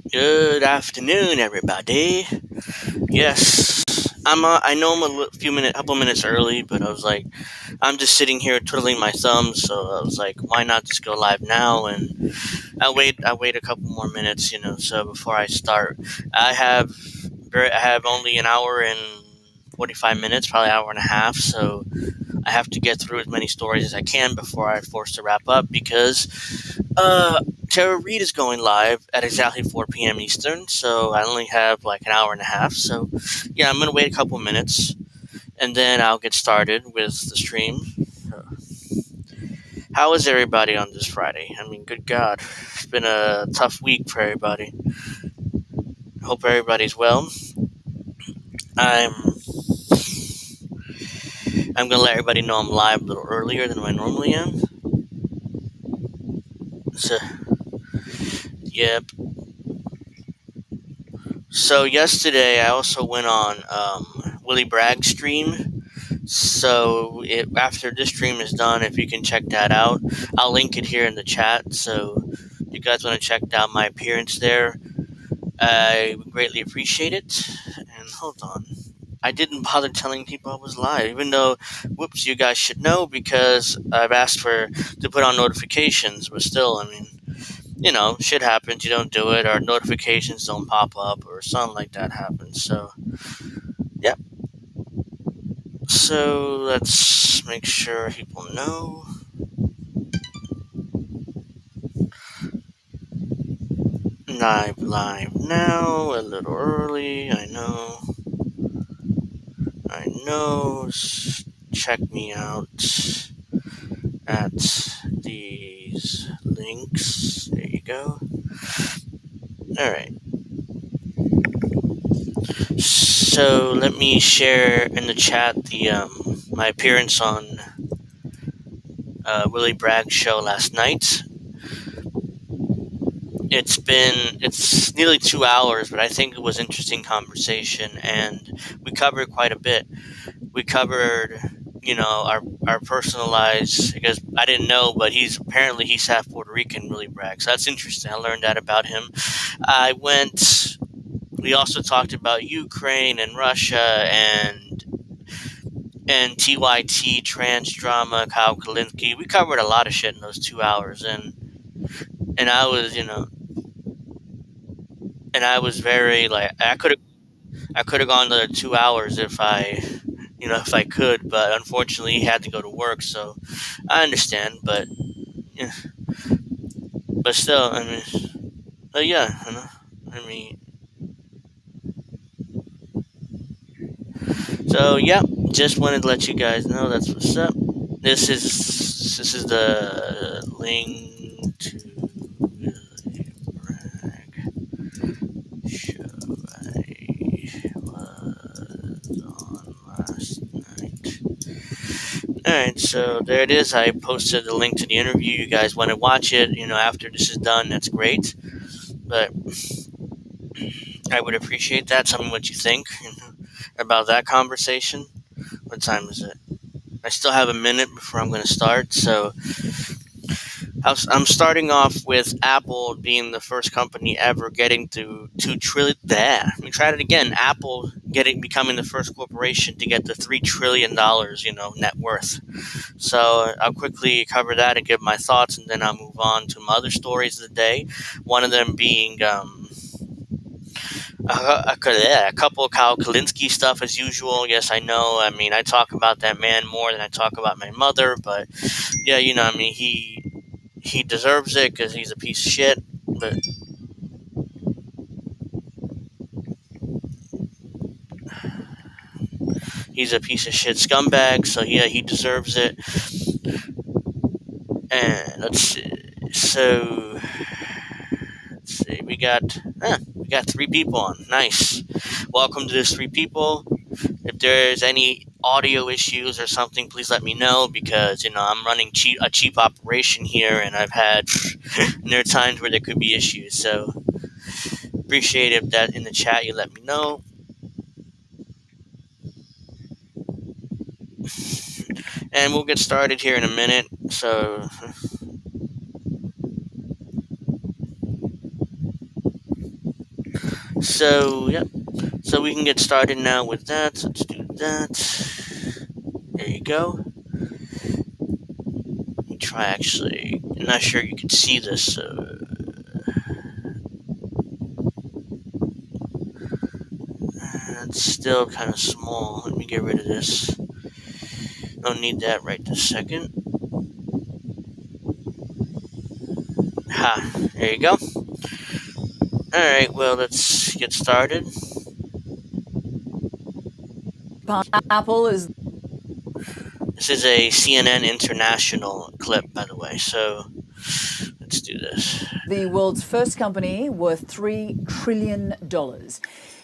Good afternoon, everybody. Yes, I know I'm couple minutes early, but I was like, I'm just sitting here twiddling my thumbs, so I was like, why not just go live now? And I wait a couple more minutes, so before I start, I have I have only an hour and 45 minutes, probably an hour and a half, so I have to get through as many stories as I can before I'm forced to wrap up because Tara Reid is going live at exactly 4 p.m. Eastern, so I only have like an hour and a half. So, yeah, I'm going to wait a couple minutes and then I'll get started with the stream. How is everybody on this Friday? I mean, good God, it's been a tough week for everybody. I hope everybody's well. I'm I'm gonna let everybody know I'm live a little earlier than I normally am. So, yep. So yesterday I also went on Willie Bragg's stream. So after this stream is done, if you can check that out, I'll link it here in the chat. So if you guys want to check out my appearance there, I would greatly appreciate it. And hold on. I didn't bother telling people I was live, even though, whoops, you guys should know because I've asked to put on notifications, but still, I mean, shit happens, you don't do it, or notifications don't pop up, or something like that happens. So, yep. So, let's make sure people know. Live now, a little early, I know. Check me out at these links. There you go. Alright. So let me share in the chat my appearance on Willie Bragg's show last night. It's nearly 2 hours, but I think it was interesting conversation, and we covered quite a bit. We covered, our personal lives, because I didn't know, but he's half Puerto Rican, Willie Bragg. So that's interesting. I learned that about him. We also talked about Ukraine and Russia and TYT, trans drama, Kyle Kulinski. We covered a lot of shit in those 2 hours, and I was, very like I could have gone another 2 hours if I could, but unfortunately he had to go to work, so I understand. But yeah, but still, I mean, yeah, I mean. So yeah, just wanted to let you guys know that's what's up. This is the link to Willie Bragg show I was on last night. Alright, so there it is. I posted the link to the interview. You guys want to watch it, after this is done, that's great. But I would appreciate that. Tell me what you think about that conversation. What time is it? I still have a minute before I'm going to start, so I'm starting off with Apple being the first company ever getting to 2 trillion. Let me try it again. Apple becoming the first corporation to get to $3 trillion, net worth. So I'll quickly cover that and give my thoughts, and then I'll move on to my other stories of the day. One of them being a couple of Kyle Kulinski stuff as usual. Yes, I know. I mean, I talk about that man more than I talk about my mother, but yeah, I mean, he deserves it because he's a piece of shit. But he's a piece of shit scumbag, so yeah, he deserves it. And let's see. So let's see. We got 3 people on. Nice. Welcome to this 3 people. If there's any audio issues or something, please let me know, because I'm running a cheap operation here, and there are times where there could be issues. So appreciate if that in the chat you let me know. And we'll get started here in a minute. So So, yep. So we can get started now with that. So let's do that. There you go. Let me try actually. I'm not sure you can see this. It's still kind of small. Let me get rid of this. Don't need that right this second. Ha, there you go. Alright, well, let's get started. Apple is... This is a CNN International clip, by the way, so let's do this. The world's first company worth $3 trillion.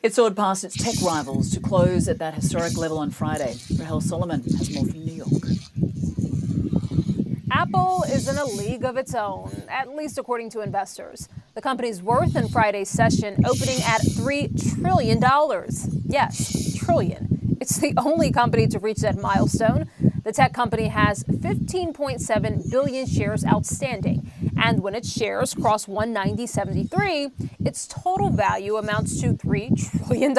It soared past its tech rivals to close at that historic level on Friday. Rahel Solomon has more from New York. Apple is in a league of its own, at least according to investors. The company's worth in Friday's session opening at $3 trillion. Yes, trillion. It's the only company to reach that milestone. The tech company has 15.7 billion shares outstanding. And when its shares cross 190.73, its total value amounts to $3 trillion.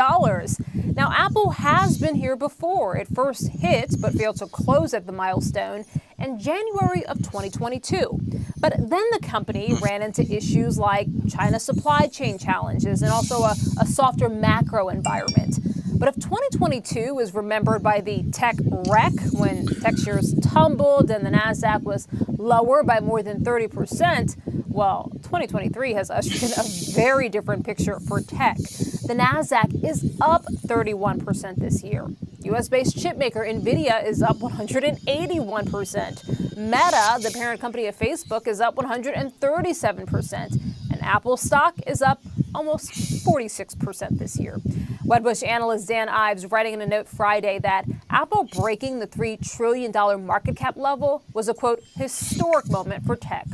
Now, Apple has been here before. It first hit but failed to close at the milestone in January of 2022. But then the company ran into issues like China's supply chain challenges and also a softer macro environment. But if 2022 is remembered by the tech wreck, when tech shares tumbled and the Nasdaq was lower by more than 30%, well, 2023 has ushered in a very different picture for tech. The Nasdaq is up 31% this year. U.S.-based chipmaker NVIDIA is up 181%. Meta, the parent company of Facebook, is up 137%. And Apple stock is up almost 46% this year. Wedbush analyst Dan Ives writing in a note Friday that Apple breaking the $3 trillion market cap level was a, quote, historic moment for tech.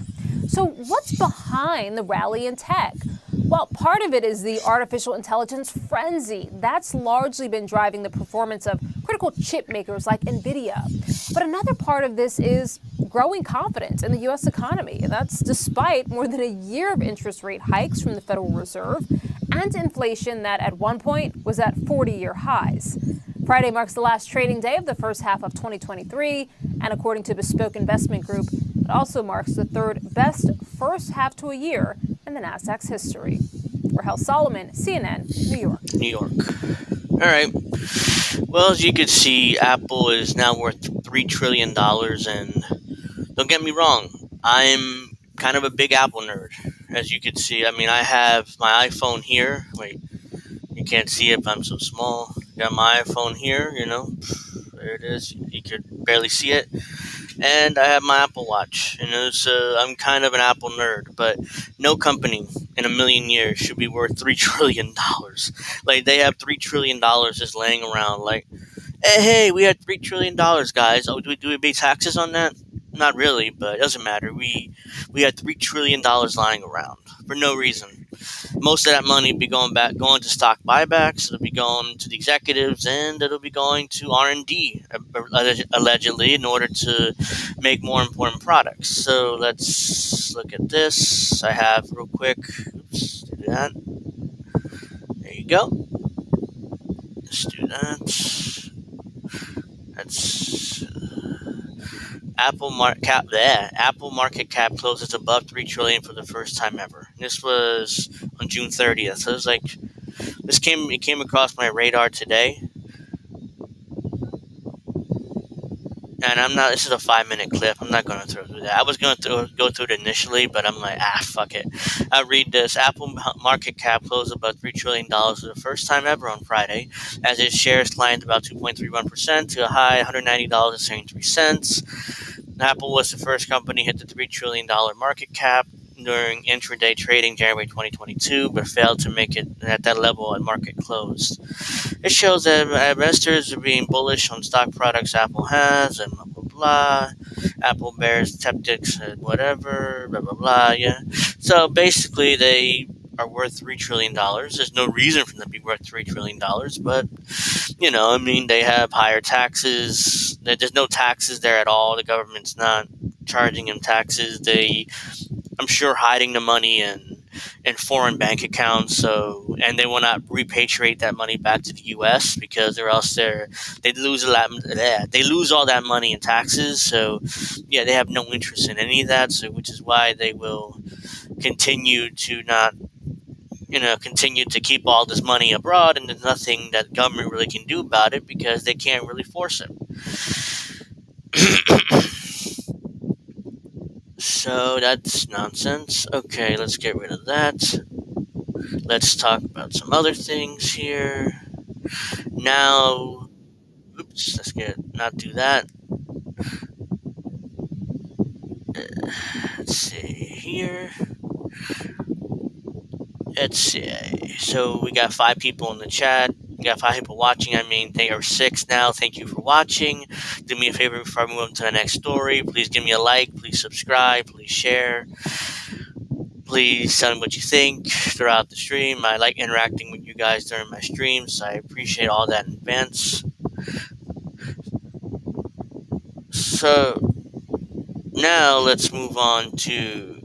So what's behind the rally in tech? Well, part of it is the artificial intelligence frenzy. That's largely been driving the performance of critical chip makers like NVIDIA. But another part of this is growing confidence in the U.S. economy. And that's despite more than a year of interest rate hikes from the Federal Reserve and inflation that at one point was at 40-year highs. Friday marks the last trading day of the first half of 2023. And according to Bespoke Investment Group, it also marks the third best first half to a year in the Nasdaq's history. Rahel Solomon, CNN, New York. New York. All right. Well, as you can see, Apple is now worth $3 trillion. And don't get me wrong, I'm kind of a big Apple nerd. As you can see, I mean, I have my iPhone here. Wait, you can't see it, but I'm so small. Got my iPhone here, there it is. You could barely see it. And I have my Apple Watch, so I'm kind of an Apple nerd, but no company in a million years should be worth $3 trillion. Like, they have $3 trillion just laying around, like, hey, we had $3 trillion, guys. Oh, do we pay taxes on that? Not really, but it doesn't matter. We had $3 trillion lying around for no reason. Most of that money will be going to stock buybacks. It'll be going to the executives, and it'll be going to R&D, allegedly, in order to make more important products. So let's look at this. I have real quick. Oops, do that. There you go. Let's do that. That's Apple market cap closes above $3 trillion for the first time ever. This was on June 30th. So it was like it came across my radar today. And this is a 5-minute clip. I'm not going to throw through that. I was going to go through it initially, but I'm like, fuck it. I read this. Apple market cap closed above $3 trillion for the first time ever on Friday, as its shares climbed about 2.31% to a high $190.73. Apple was the first company hit the $3 trillion market cap during intraday trading January 2022, but failed to make it at that level at market close. It shows that investors are being bullish on stock products Apple has, and blah, blah, blah. Apple bears skeptics and whatever, blah, blah, blah, yeah. So basically, they are worth $3 trillion. There's no reason for them to be worth $3 trillion, but, they have higher taxes. There's no taxes there at all. The government's not charging them taxes. I'm sure hiding the money in in foreign bank accounts. So, and they will not repatriate that money back to the U.S. because or else they lose a lot. They lose all that money in taxes. So, yeah, they have no interest in any of that. So, which is why they will continue to not, continue to keep all this money abroad, and there's nothing that government really can do about it because they can't really force it. So that's nonsense. Okay, let's get rid of that. Let's talk about some other things here. Now, oops, not do that. Let's see here. Let's see. So we got 5 people in the chat. We got 5 people watching. They are 6 now. Thank you for watching. Do me a favor before I move on to the next story. Please give me a like. Please subscribe. Please share. Please tell me what you think throughout the stream. I like interacting with you guys during my streams. I appreciate all that in advance. So now let's move on to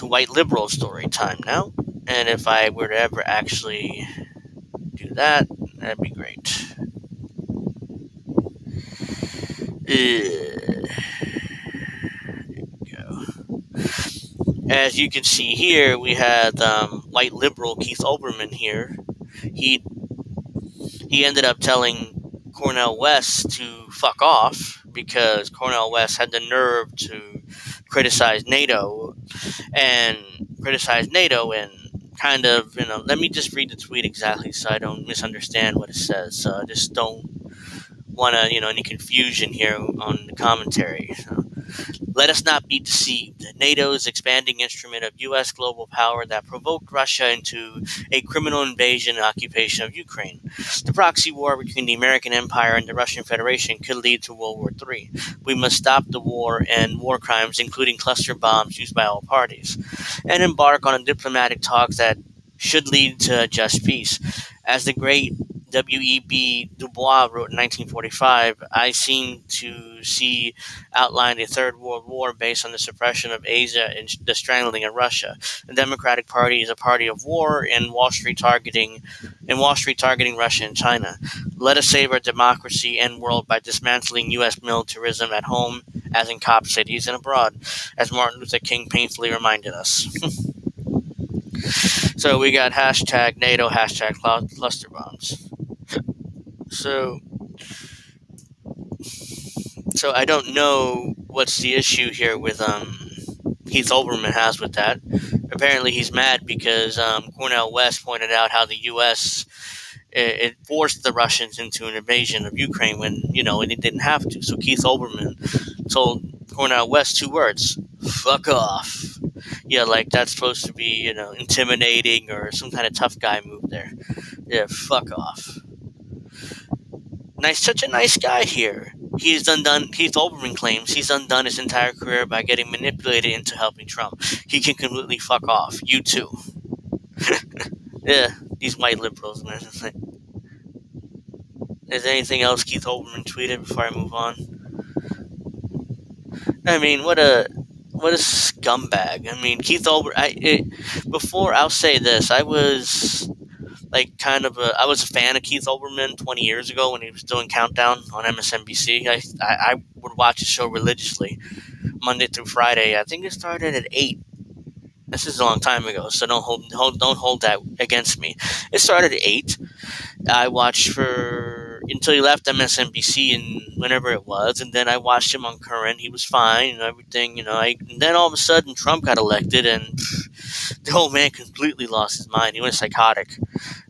white liberal story time now. And if I were to ever actually do that, that'd be great. There we go. As you can see here, we had white liberal Keith Olbermann here. He ended up telling Cornel West to fuck off because Cornel West had the nerve to criticize NATO and kind of, let me just read the tweet exactly so I don't misunderstand what it says. So I just don't want to, any confusion here on the commentary. So, let us not be deceived. NATO's expanding instrument of U.S. global power that provoked Russia into a criminal invasion and occupation of Ukraine. The proxy war between the American Empire and the Russian Federation could lead to World War III. We must stop the war and war crimes, including cluster bombs used by all parties, and embark on a diplomatic talks that should lead to a just peace. As the great W.E.B. Du Bois wrote in 1945, I seem to see outlined a third world war based on the suppression of Asia and the strangling of Russia. The Democratic Party is a party of war, and Wall Street targeting Russia and China. Let us save our democracy and world by dismantling U.S. militarism at home, as in cop cities and abroad, as Martin Luther King painfully reminded us. So we got hashtag NATO, hashtag cluster bombs. So I don't know what's the issue here with Keith Olbermann has with that. Apparently he's mad because Cornel West pointed out how the U.S. It forced the Russians into an invasion of Ukraine when, and it didn't have to. So Keith Olbermann told Cornel West 2 words: fuck off. Yeah, like that's supposed to be, intimidating or some kind of tough guy move there. Yeah, fuck off. Such a nice guy here. Keith Olbermann claims he's undone his entire career by getting manipulated into helping Trump. He can completely fuck off. You too. Yeah, these white liberals, man. Is there anything else Keith Olbermann tweeted before I move on? What a scumbag. Keith Olbermann. Before, I'll say this: I was I was a fan of Keith Olbermann 20 years ago when he was doing Countdown on MSNBC. I would watch the show religiously, Monday through Friday. I think it started at 8. This is a long time ago, so don't hold that against me. It started at 8. I watched until he left MSNBC and whenever it was, and then I watched him on Current. He was fine and everything, and then all of a sudden Trump got elected, and the old man completely lost his mind. He went psychotic.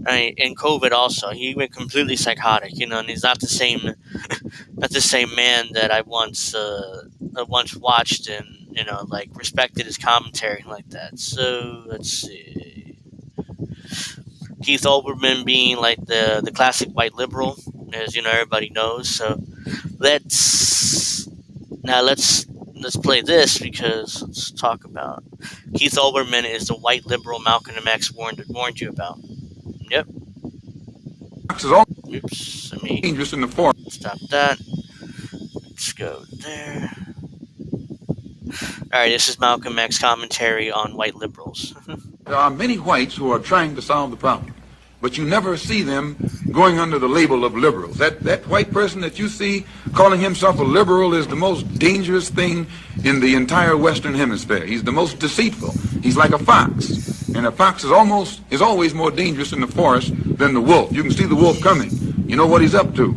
And COVID also, he went completely psychotic, and he's not the same man that I once watched and respected his commentary like that. So let's see. Keith Olbermann being the classic white liberal, as everybody knows. So let's play this because let's talk about Keith Olbermann is the white liberal Malcolm X warned you about. Yep. Oops. Let me dangerous in the form. Stop that. Let's go there. Alright, this is Malcolm X commentary on white liberals. There are many whites who are trying to solve the problem, but you never see them going under the label of liberals. That white person that you see calling himself a liberal is the most dangerous thing in the entire Western Hemisphere. He's the most deceitful. He's like a fox, and a fox is always more dangerous in the forest than the wolf. You can see the wolf coming. You know what he's up to,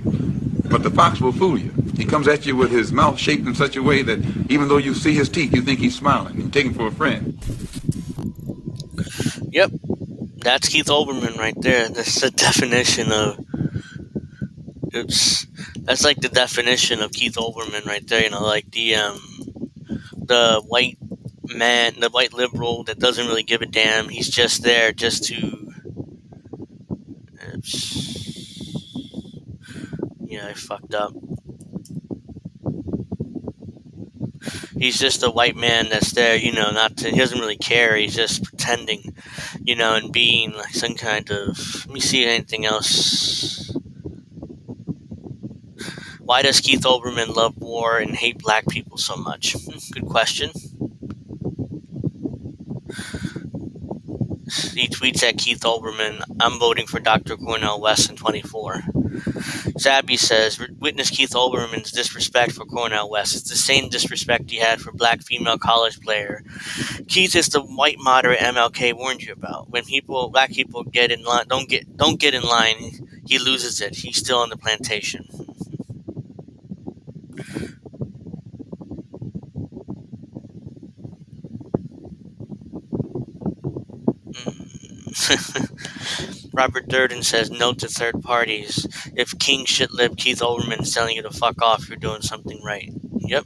but the fox will fool you. He comes at you with his mouth shaped in such a way that even though you see his teeth, you think he's smiling. You take him for a friend. Yep, that's Keith Olbermann right there. That's the definition of. Oops, that's like the definition of Keith Olbermann right there. You know, like the white man, the white liberal that doesn't really give a damn. He's just there just to. Yeah, I fucked up. He's just a white man that's there, you know, he doesn't really care. He's just pretending, you know, and being like some kind of, let me see anything else. Why does Keith Olbermann love war and hate black people so much? Good question. He tweets at Keith Olbermann, I'm voting for Dr. Cornel West in 24. Zabby says, witness Keith Olbermann's disrespect for Cornel West. It's the same disrespect he had for black female college player. Keith is the white moderate MLK warned you about. When black people get in line, don't get in line, he loses it. He's still on the plantation. Robert Durden says, note to third parties. If King shitlib Keith Olbermann is telling you to fuck off, you're doing something right. Yep.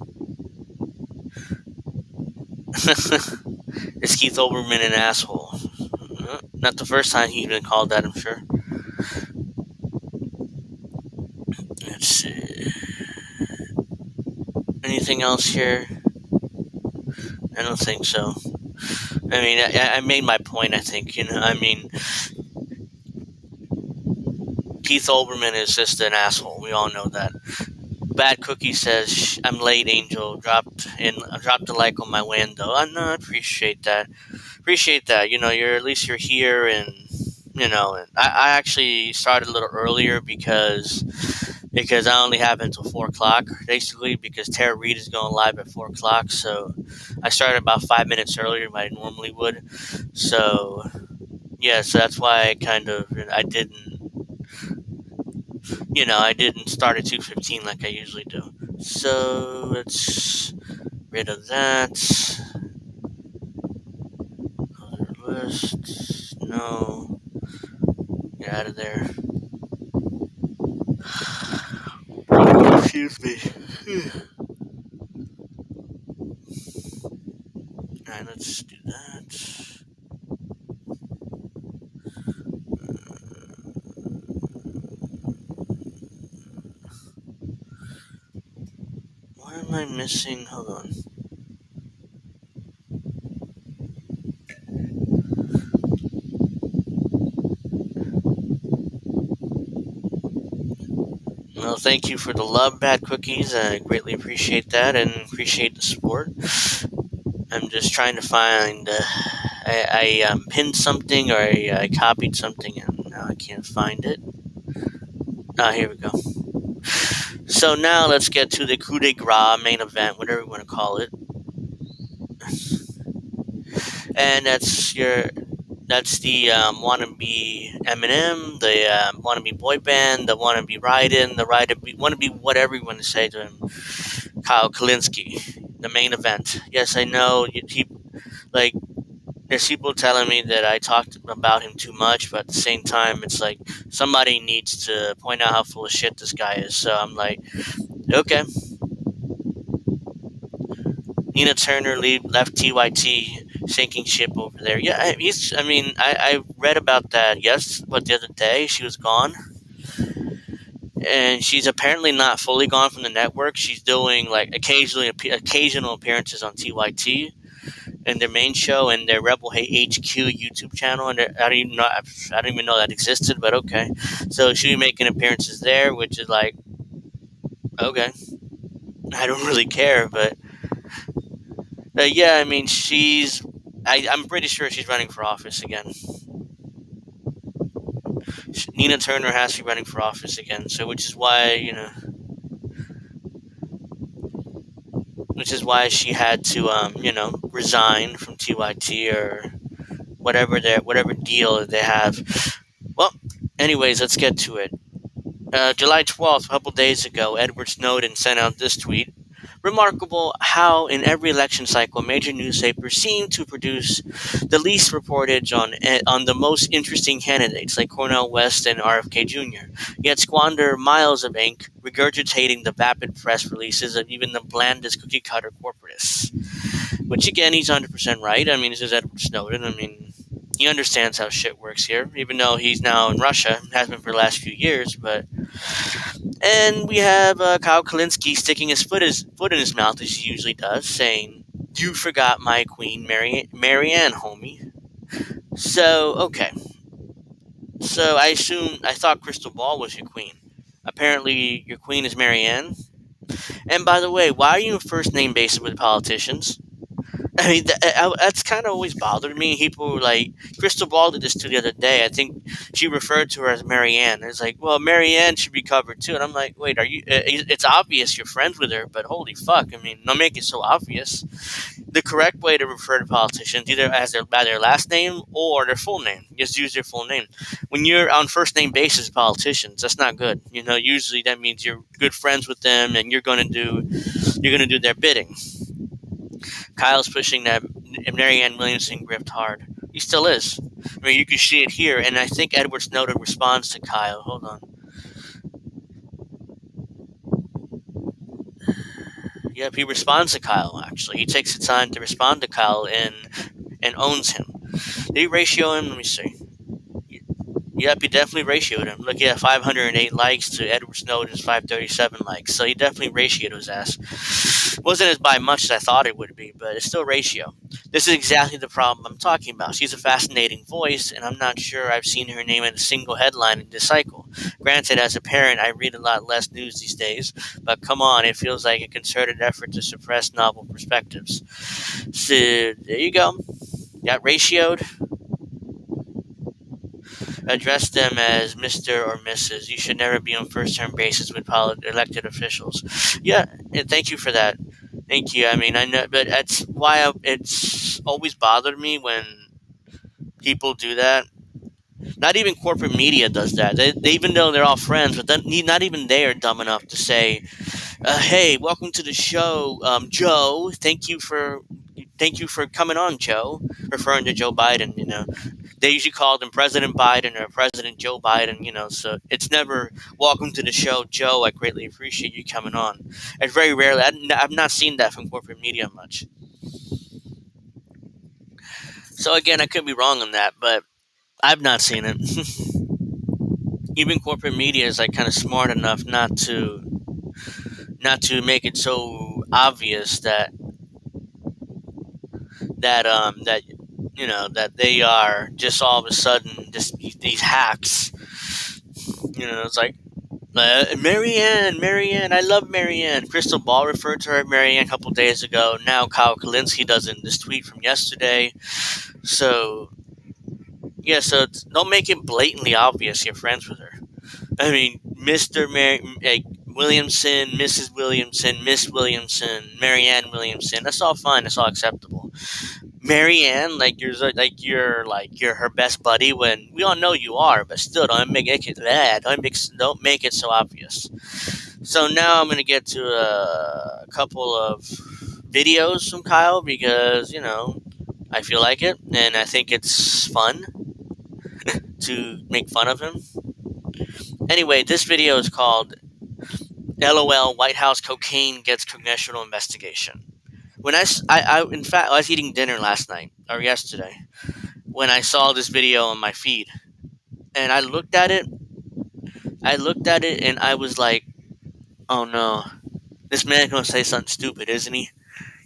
Is Keith Olbermann an asshole? Not the first time he's been called that, I'm sure. Let's see. Anything else here? I don't think so. I mean, I made my point, I think, you know, I mean, Keith Olbermann is just an asshole. We all know that. Bad Cookie says, I'm late, Angel. Dropped a like on my window. I appreciate that. You know, at least you're here, and, you know, and I actually started a little earlier because I only have until 4 o'clock, basically, because Tara Reid is going live at 4 o'clock, so I started about 5 minutes earlier than I normally would, so, yeah, so that's why I didn't start at 2:15 like I usually do, so let's rid of that, other list, no, get out of there. Excuse me. Alright, let's do that. Why am I missing? Hold on. Well, thank you for the love, Bad Cookies. I greatly appreciate that and appreciate the support. I'm just trying to find. I pinned something or I copied something and now I can't find it. Here we go. So now let's get to the coup de grace main event, whatever you want to call it. And that's the wannabe Eminem, the wannabe boy band, the wannabe Raiden, the wannabe whatever you want to say to him, Kyle Kulinski, the main event. Yes, I know, there's people telling me that I talked about him too much, but at the same time, it's like, somebody needs to point out how full of shit this guy is, so I'm like, okay. Nina Turner left TYT sinking ship over there. Yeah, I read about that, the other day, she was gone. And she's apparently not fully gone from the network. She's doing, like, occasional appearances on TYT and their main show and their Rebel Hate HQ YouTube channel. And I don't even know that existed, but okay. So she'll be making appearances there, which is like, okay. I don't really care, but Yeah, I mean, I'm pretty sure she's running for office again. Nina Turner has to be running for office again, so which is why she had to resign from TYT or whatever deal they have. Well, anyways, let's get to it. July 12th, a couple days ago, Edward Snowden sent out this tweet. Remarkable how in every election cycle, major newspapers seem to produce the least reportage on the most interesting candidates like Cornel West and RFK Jr., yet squander miles of ink regurgitating the vapid press releases of even the blandest cookie-cutter corporatists. Which, again, he's 100% right. I mean, this is Edward Snowden. I mean, he understands how shit works here, even though he's now in Russia, has been for the last few years, but... And we have Kyle Kulinski sticking his foot in his mouth, as he usually does, saying, "You forgot my queen, Marianne, homie." So, okay. So, I thought Crystal Ball was your queen. Apparently, your queen is Marianne. And by the way, why are you in first name basis with politicians? I mean, that's kind of always bothered me. People were like, Crystal Ball did this too the other day. I think she referred to her as Marianne. It's like, well, Marianne should be covered too. And I'm like, wait, are you? It's obvious you're friends with her, but holy fuck! I mean, don't make it so obvious. The correct way to refer to politicians, either as by their last name or their full name. Just use their full name. When you're on first name basis with politicians, that's not good. Usually that means you're good friends with them and you're gonna do their bidding. Kyle's pushing that Marianne Williamson grift hard. He still is. I mean, you can see it here, and I think Edward Snowden responds to Kyle. Hold on. Yep, he responds to Kyle, actually. He takes the time to respond to Kyle and owns him. Did he ratio him? Let me see. Yep, he definitely ratioed him. Look, he had 508 likes to Edward Snowden's 537 likes, so he definitely ratioed his ass. Wasn't as by much as I thought it would be, but it's still ratio. This is exactly the problem I'm talking about. She's a fascinating voice, and I'm not sure I've seen her name in a single headline in this cycle. Granted, as a parent, I read a lot less news these days, but come on, it feels like a concerted effort to suppress novel perspectives. So, there you go. Got ratioed. Address them as Mr. or Mrs. You should never be on first-term basis with elected officials. Yeah, and thank you for that. Thank you. I mean, I know, but that's why it's always bothered me when people do that. Not even corporate media does that. They even though they're all friends, but then not even they are dumb enough to say, "Hey, welcome to the show, Joe. Thank you for coming on, Joe," referring to Joe Biden. They usually call them President Biden or President Joe Biden, so it's never "Welcome to the show, Joe. I greatly appreciate you coming on." It's very rarely. I've not seen that from corporate media much. So again, I could be wrong on that, but I've not seen it. Even corporate media is like kind of smart enough not to make it so obvious that that they are just all of a sudden just these hacks. It's like Marianne, I love Marianne. Crystal Ball referred to her Marianne a couple days ago. Now Kyle Kulinski does in this tweet from yesterday. So yeah, so don't make it blatantly obvious you're friends with her. I mean, Mr. Williamson, Mrs. Williamson, Miss Williamson, Marianne Williamson. That's all fine. That's all acceptable. Marianne, like you're her best buddy when we all know you are, but still don't make it that. Don't make it so obvious. So now I'm gonna get to a couple of videos from Kyle because I feel like it and I think it's fun to make fun of him. Anyway, this video is called "LOL White House Cocaine Gets Congressional Investigation." When in fact, I was eating dinner last night or yesterday when I saw this video on my feed, and I looked at it, and I was like, "Oh no, this man's gonna say something stupid, isn't he?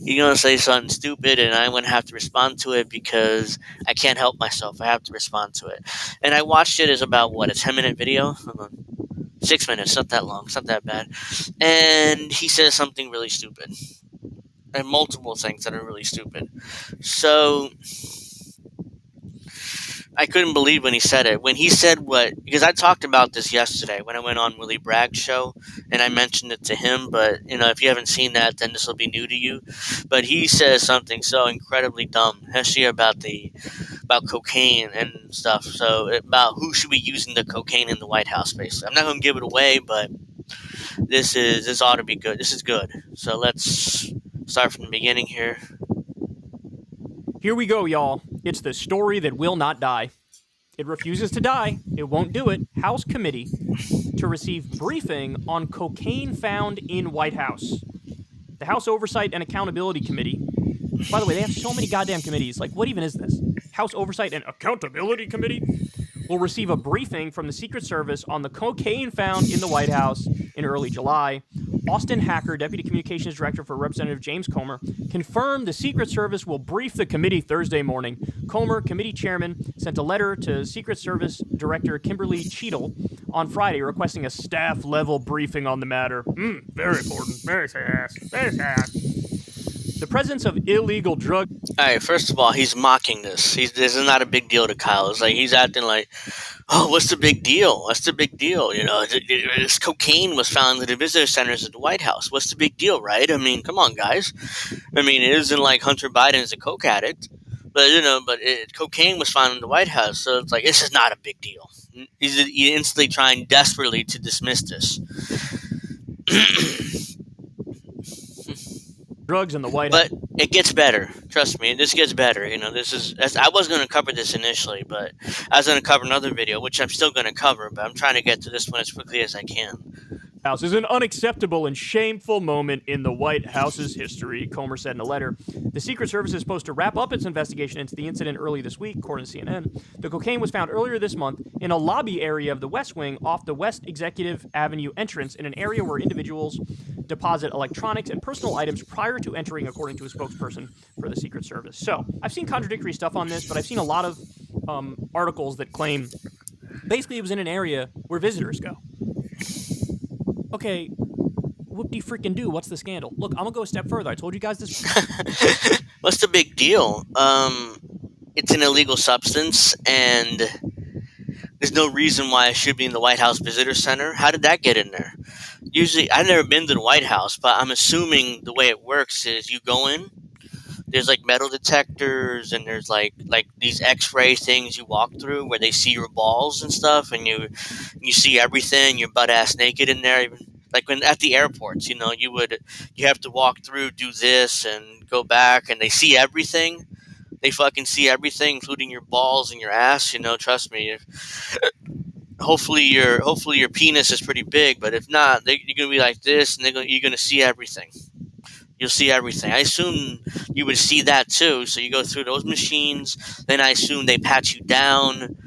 He's gonna say something stupid, and I'm gonna have to respond to it because I can't help myself. I have to respond to it." And I watched it as about a 10-minute video. 6 minutes, not that long, it's not that bad. And he says something really stupid. and multiple things that are really stupid. So I couldn't believe when he said it. When he said because I talked about this yesterday when I went on Willie Bragg's show, and I mentioned it to him, but, if you haven't seen that, then this will be new to you. But he says something so incredibly dumb, especially about cocaine and stuff. So about who should be using the cocaine in the White House, basically. I'm not going to give it away, but this ought to be good. This is good. So let's start from the beginning here. Here we go, y'all. It's the story that will not die. It refuses to die. It won't do it. House committee to receive briefing on cocaine found in White House. The House Oversight and Accountability Committee. By the way, they have so many goddamn committees. Like, what even is this? House Oversight and Accountability Committee will receive a briefing from the Secret Service on the cocaine found in the White House in early July. Austin Hacker, Deputy Communications Director for Representative James Comer, confirmed the Secret Service will brief the committee Thursday morning. Comer, committee chairman, sent a letter to Secret Service Director Kimberly Cheadle on Friday requesting a staff-level briefing on the matter. Very important. Very fast. Very fast. The presence of illegal drug... All right, first of all, he's mocking this. This is not a big deal to Kyle. It's like he's acting like, oh, what's the big deal? What's the big deal? This cocaine was found in the visitor centers at the White House. What's the big deal, right? I mean, come on, guys. I mean, it isn't like Hunter Biden is a coke addict, but cocaine was found in the White House, so it's like, this is not a big deal. He's instantly trying desperately to dismiss this. Drugs in the White House. But it gets better. Trust me, this gets better. I was going to cover this initially, but I was going to cover another video, which I'm still going to cover, but I'm trying to get to this one as quickly as I can. House is an unacceptable and shameful moment in the White House's history, Comer said in a letter. The Secret Service is supposed to wrap up its investigation into the incident early this week, according to CNN. The cocaine was found earlier this month in a lobby area of the West Wing off the West Executive Avenue entrance in an area where individuals deposit electronics and personal items prior to entering, according to a spokesperson for the Secret Service. So, I've seen contradictory stuff on this, but I've seen a lot of articles that claim basically it was in an area where visitors go. Okay, whoop-de-freaking-do, what's the scandal? Look, I'm going to go a step further. I told you guys this. What's the big deal? It's an illegal substance, and there's no reason why it should be in the White House Visitor Center. How did that get in there? Usually, I've never been to the White House, but I'm assuming the way it works is you go in, there's like metal detectors, and there's like these X-ray things you walk through where they see your balls and stuff, and you see everything. You're butt ass naked in there. Like when at the airports, you have to walk through, do this, and go back, and they see everything. They fucking see everything, including your balls and your ass. Trust me. Hopefully your penis is pretty big, but if not, you're gonna be like this, and you're gonna see everything. You'll see everything. I assume you would see that too. So you go through those machines. Then I assume they pat you down,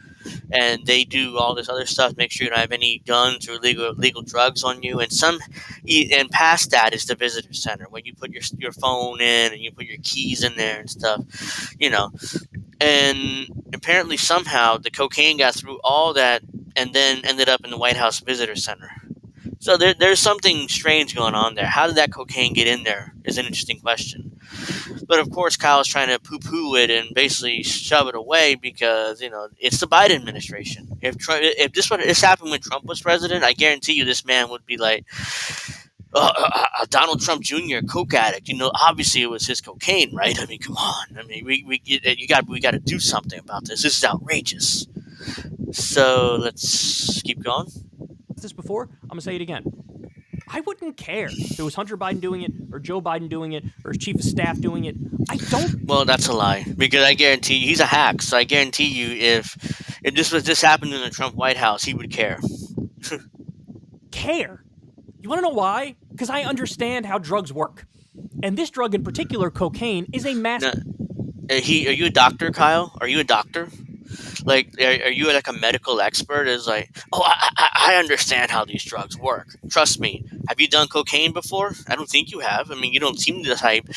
and they do all this other stuff. Make sure you don't have any guns or illegal drugs on you. And past that is the visitor center where you put your phone in and you put your keys in there and stuff. And apparently somehow the cocaine got through all that and then ended up in the White House Visitor Center. So there's something strange going on there. How did that cocaine get in there is an interesting question. But of course, Kyle's trying to poo-poo it and basically shove it away because, it's the Biden administration. If this happened when Trump was president, I guarantee you this man would be like, Donald Trump Jr., coke addict. Obviously it was his cocaine, right? I mean, come on. I mean, we got to do something about this. This is outrageous. So let's keep going. This before, I'm going to say it again. I wouldn't care if it was Hunter Biden doing it, or Joe Biden doing it, or his chief of staff doing it. I don't... Well, that's a lie, because I guarantee you, he's a hack, so I guarantee you if this happened in the Trump White House, he would care. Care? You want to know why? Because I understand how drugs work. And this drug in particular, cocaine, is a massive... Are you a doctor, Kyle? Are you a doctor? Like, are you like a medical expert? Is like, I understand how these drugs work. Trust me. Have you done cocaine before? I don't think you have. I mean, you don't seem the type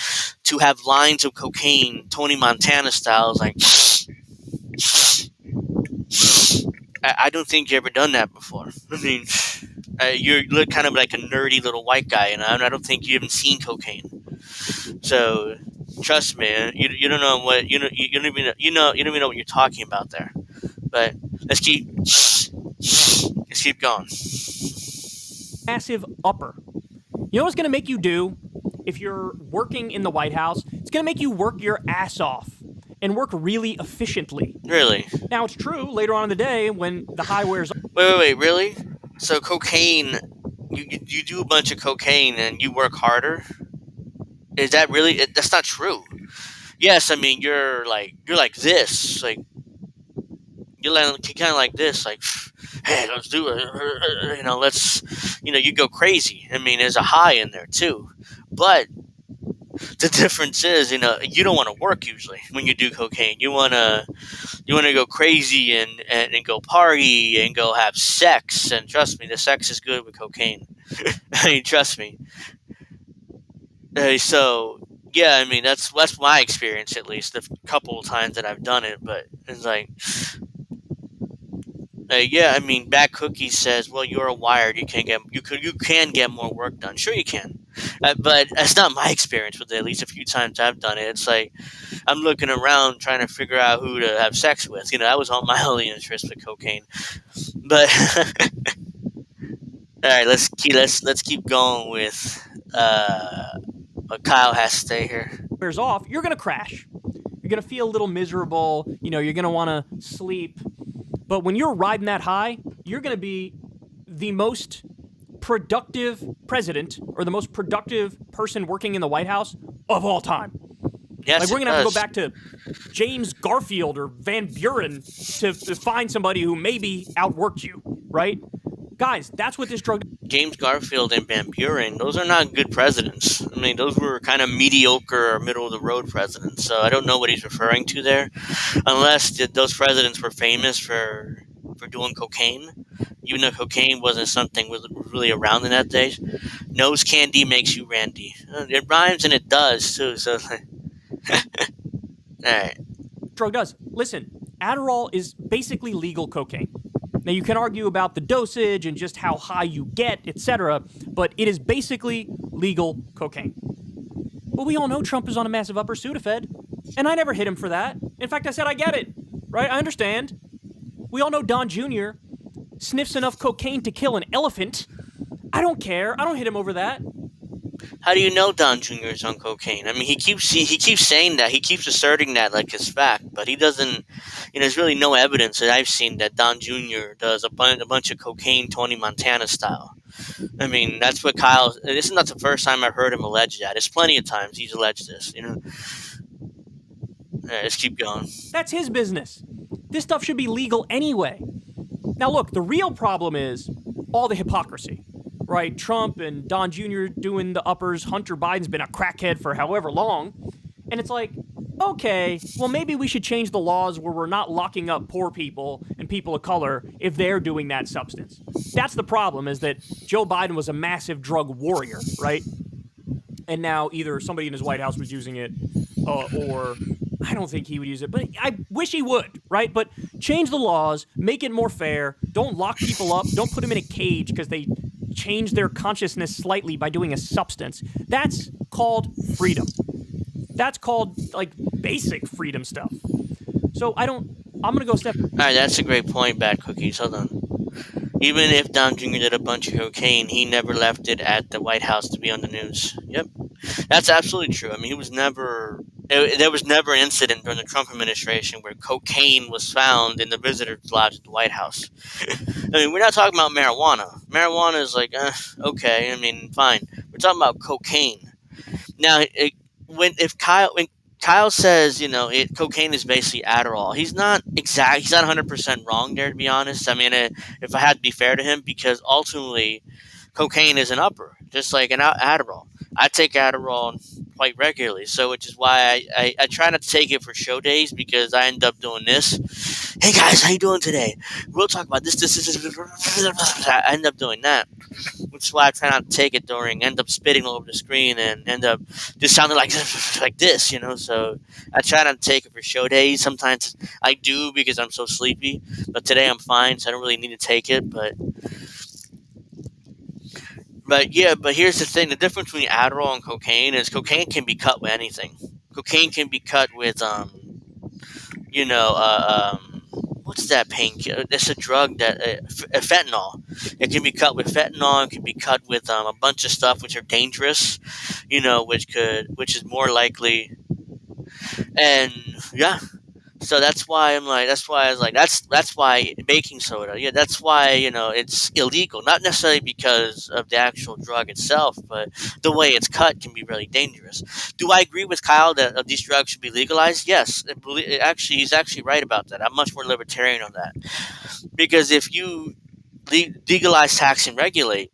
to have lines of cocaine, Tony Montana style, like. I don't think you ever done that before. I mean, you look kind of like a nerdy little white guy, and I don't think you even seen cocaine. So trust me, you don't know what you don't even know what you're talking about there. But let's keep going. Massive upper. You know what's going to make you do if you're working in the White House? It's going to make you work your ass off and work really efficiently. Really? Now, it's true, later on in the day, when the high wears... Wait, really? So cocaine, you do a bunch of cocaine and you work harder? Is that really... That's not true. Yes, I mean, you're like this. Like, you're kind of like this. Like, hey, let's do it. You go crazy. I mean, there's a high in there, too. But the difference is, you don't want to work usually when you do cocaine. You want to go crazy and go party and go have sex. And trust me, the sex is good with cocaine. I mean, trust me. So, yeah, I mean, that's my experience, at least, the couple of times that I've done it. But it's like... yeah, I mean, Bad Cookie says, well, you're a wired. You can get more work done. Sure, you can, but that's not my experience with it. At least a few times I've done it. It's like I'm looking around trying to figure out who to have sex with. That was all my only interest with cocaine. But all right, let's keep going with Kyle has to stay here. Wears off, you're gonna crash. You're gonna feel a little miserable. You're gonna want to sleep. But when you're riding that high, you're going to be the most productive president or the most productive person working in the White House of all time. Yes, like, we're going to have to go back to James Garfield or Van Buren to find somebody who maybe outworked you, right? Guys, that's what this drug... James Garfield and Van Buren, those are not good presidents. I mean, those were kind of mediocre or middle-of-the-road presidents, so I don't know what he's referring to there. Unless those presidents were famous for doing cocaine, even though cocaine wasn't something really around in that days. Nose candy makes you randy. It rhymes and it does, too, so... All right. Drug does. Listen, Adderall is basically legal cocaine. Now, you can argue about the dosage and just how high you get, etc., but it is basically legal cocaine. But we all know Trump is on a massive upper Sudafed, and I never hit him for that. In fact, I said I get it, right? I understand. We all know Don Jr. sniffs enough cocaine to kill an elephant. I don't care. I don't hit him over that. How do you know Don Jr. is on cocaine? I mean, he keeps saying that. He keeps asserting that like it's fact, but he doesn't. There's really no evidence that I've seen that Don Jr. does a bunch of cocaine, Tony Montana style. I mean, that's what Kyle. This is not the first time I've heard him allege that. There's plenty of times he's alleged this. All right, let's keep going. That's his business. This stuff should be legal anyway. Now, look, the real problem is all the hypocrisy. Right, Trump and Don Jr. doing the uppers. Hunter Biden's been a crackhead for however long. And it's like, okay, well, maybe we should change the laws where we're not locking up poor people and people of color if they're doing that substance. That's the problem, is that Joe Biden was a massive drug warrior, right? And now either somebody in his White House was using it or I don't think he would use it, but I wish he would, right? But change the laws, make it more fair. Don't lock people up. Don't put them in a cage because they change their consciousness slightly by doing a substance. That's called freedom. That's called, like, basic freedom stuff. So I'm going to go step... All right, that's a great point, Bad Cookies. Hold on. Even if Don Jr. did a bunch of cocaine, he never left it at the White House to be on the news. Yep. That's absolutely true. I mean, there was never an incident during the Trump administration where cocaine was found in the visitor's lodge at the White House. I mean, we're not talking about marijuana. Marijuana is like, okay, I mean, fine. We're talking about cocaine. Now, when Kyle says, cocaine is basically Adderall, he's not 100% wrong there, to be honest. I mean, if I had to be fair to him, because ultimately, cocaine is an upper, just like an Adderall. I take Adderall quite regularly, so which is why I try not to take it for show days, because I end up doing this. Hey guys, how you doing today? We'll talk about this. I end up doing that, which is why I try not to take it end up spitting all over the screen and end up just sounding like this, So I try not to take it for show days. Sometimes I do because I'm so sleepy, but today I'm fine, so I don't really need to take it. But But here's the thing: the difference between Adderall and cocaine is cocaine can be cut with anything. Cocaine can be cut with you know, what's that painkiller? It's a drug that fentanyl. It can be cut with fentanyl. It can be cut with a bunch of stuff which are dangerous, which is more likely. And yeah, so that's why I was like, that's why baking soda. Yeah, that's why it's illegal. Not necessarily because of the actual drug itself, but the way it's cut can be really dangerous. Do I agree with Kyle that these drugs should be legalized? Yes, he's actually right about that. I'm much more libertarian on that, because if you legalize, tax, and regulate,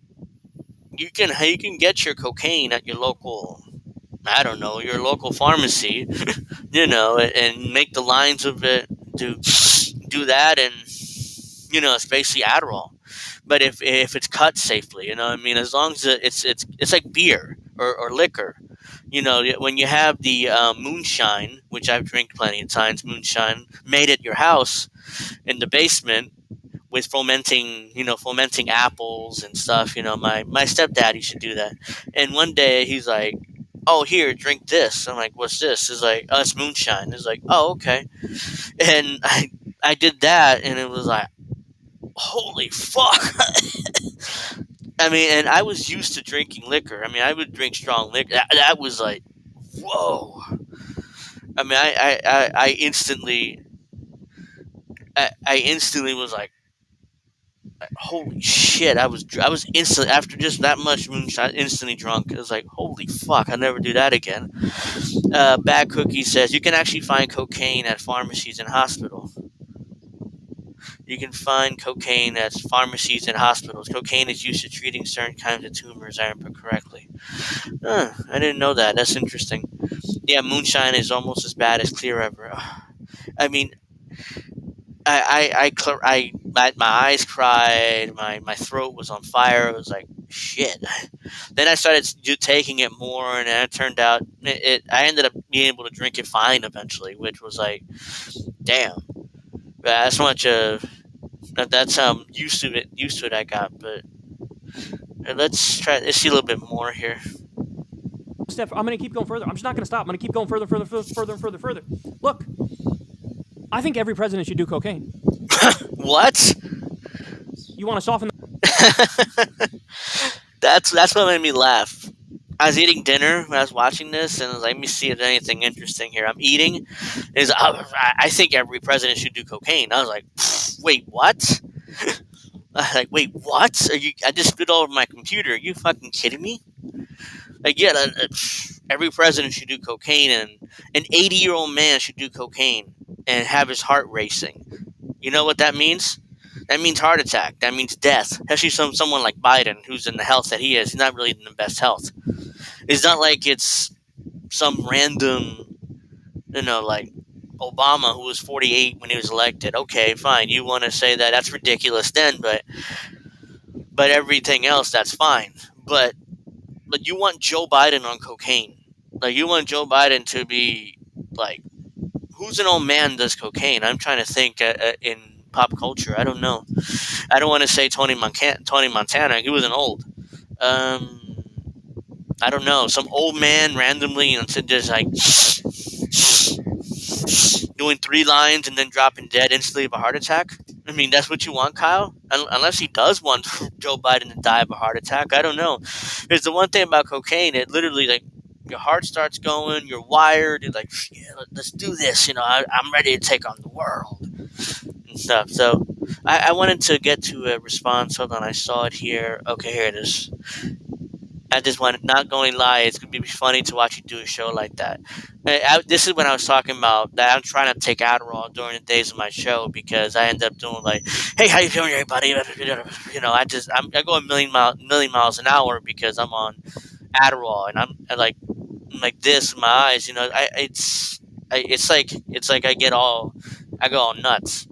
you can get your cocaine at your local. I don't know, your local pharmacy, and make the lines of it to do that, and it's basically Adderall. But if it's cut safely, as long as it's like beer or liquor, when you have the moonshine, which I've drank plenty of times, moonshine made at your house in the basement with fermenting apples and stuff. My stepdad used to do that, and one day he's like, "Oh, here, drink this." I'm like, "What's this?" He's like, "Oh, it's moonshine." He's like, "Oh, okay." And I did that, and it was like, holy fuck. And I was used to drinking liquor. I would drink strong liquor. That was like, whoa. I instantly was like, holy shit. I was instantly, after just that much moonshine, instantly drunk. It was like, holy fuck, I'll never do that again. Bad Cookie says, you can actually find cocaine at pharmacies and hospitals. You can find cocaine at pharmacies and hospitals. Cocaine is used to treating certain kinds of tumors, I remember correctly. I didn't know that. That's interesting. Yeah, moonshine is almost as bad as clear ever. My eyes cried. My throat was on fire. It was like, shit. Then I started taking it more, and it turned out I ended up being able to drink it fine eventually, which was like, damn. That's how used to it I got. But let's see a little bit more here. Steph, I'm going to keep going further. I'm just not going to stop. I'm going to keep going further. Look, I think every president should do cocaine. What? You want to soften That's what made me laugh. I was eating dinner when I was watching this, and I was like, let me see if there's anything interesting here. I'm eating. I think every president should do cocaine. I was like, wait, what? I was like, wait, what? I just spit all over my computer. Are you fucking kidding me? Like, yeah, every president should do cocaine, and an 80-year-old man should do cocaine and have his heart racing. You know what that means? That means heart attack. That means death. Especially someone like Biden, who's in the health that he is. He's not really in the best health. It's not like it's some random, like Obama, who was 48 when he was elected. Okay, fine. You want to say that? That's ridiculous then, but everything else, that's fine. But you want Joe Biden on cocaine. Like, you want Joe Biden to be, like, who's an old man does cocaine? I'm trying to think in pop culture. I don't know. I don't want to say Tony Montana. He wasn't old. I don't know. Some old man randomly, just like doing 3 lines and then dropping dead instantly of a heart attack. That's what you want, Kyle? Unless he does want Joe Biden to die of a heart attack. I don't know. There's the one thing about cocaine. It literally, like, your heart starts going. You're wired. You're like, yeah, let's do this. I'm ready to take on the world and stuff. So I wanted to get to a response. Hold on. I saw it here. Okay, here it is. I just wanted, not going to lie, it's going to be funny to watch you do a show like that. This is when I was talking about that I'm trying to take Adderall during the days of my show, because I end up doing like, hey, how you doing, everybody? I go a million miles an hour because I'm on Adderall, and I'm like this in my eyes. It's like I go all nuts.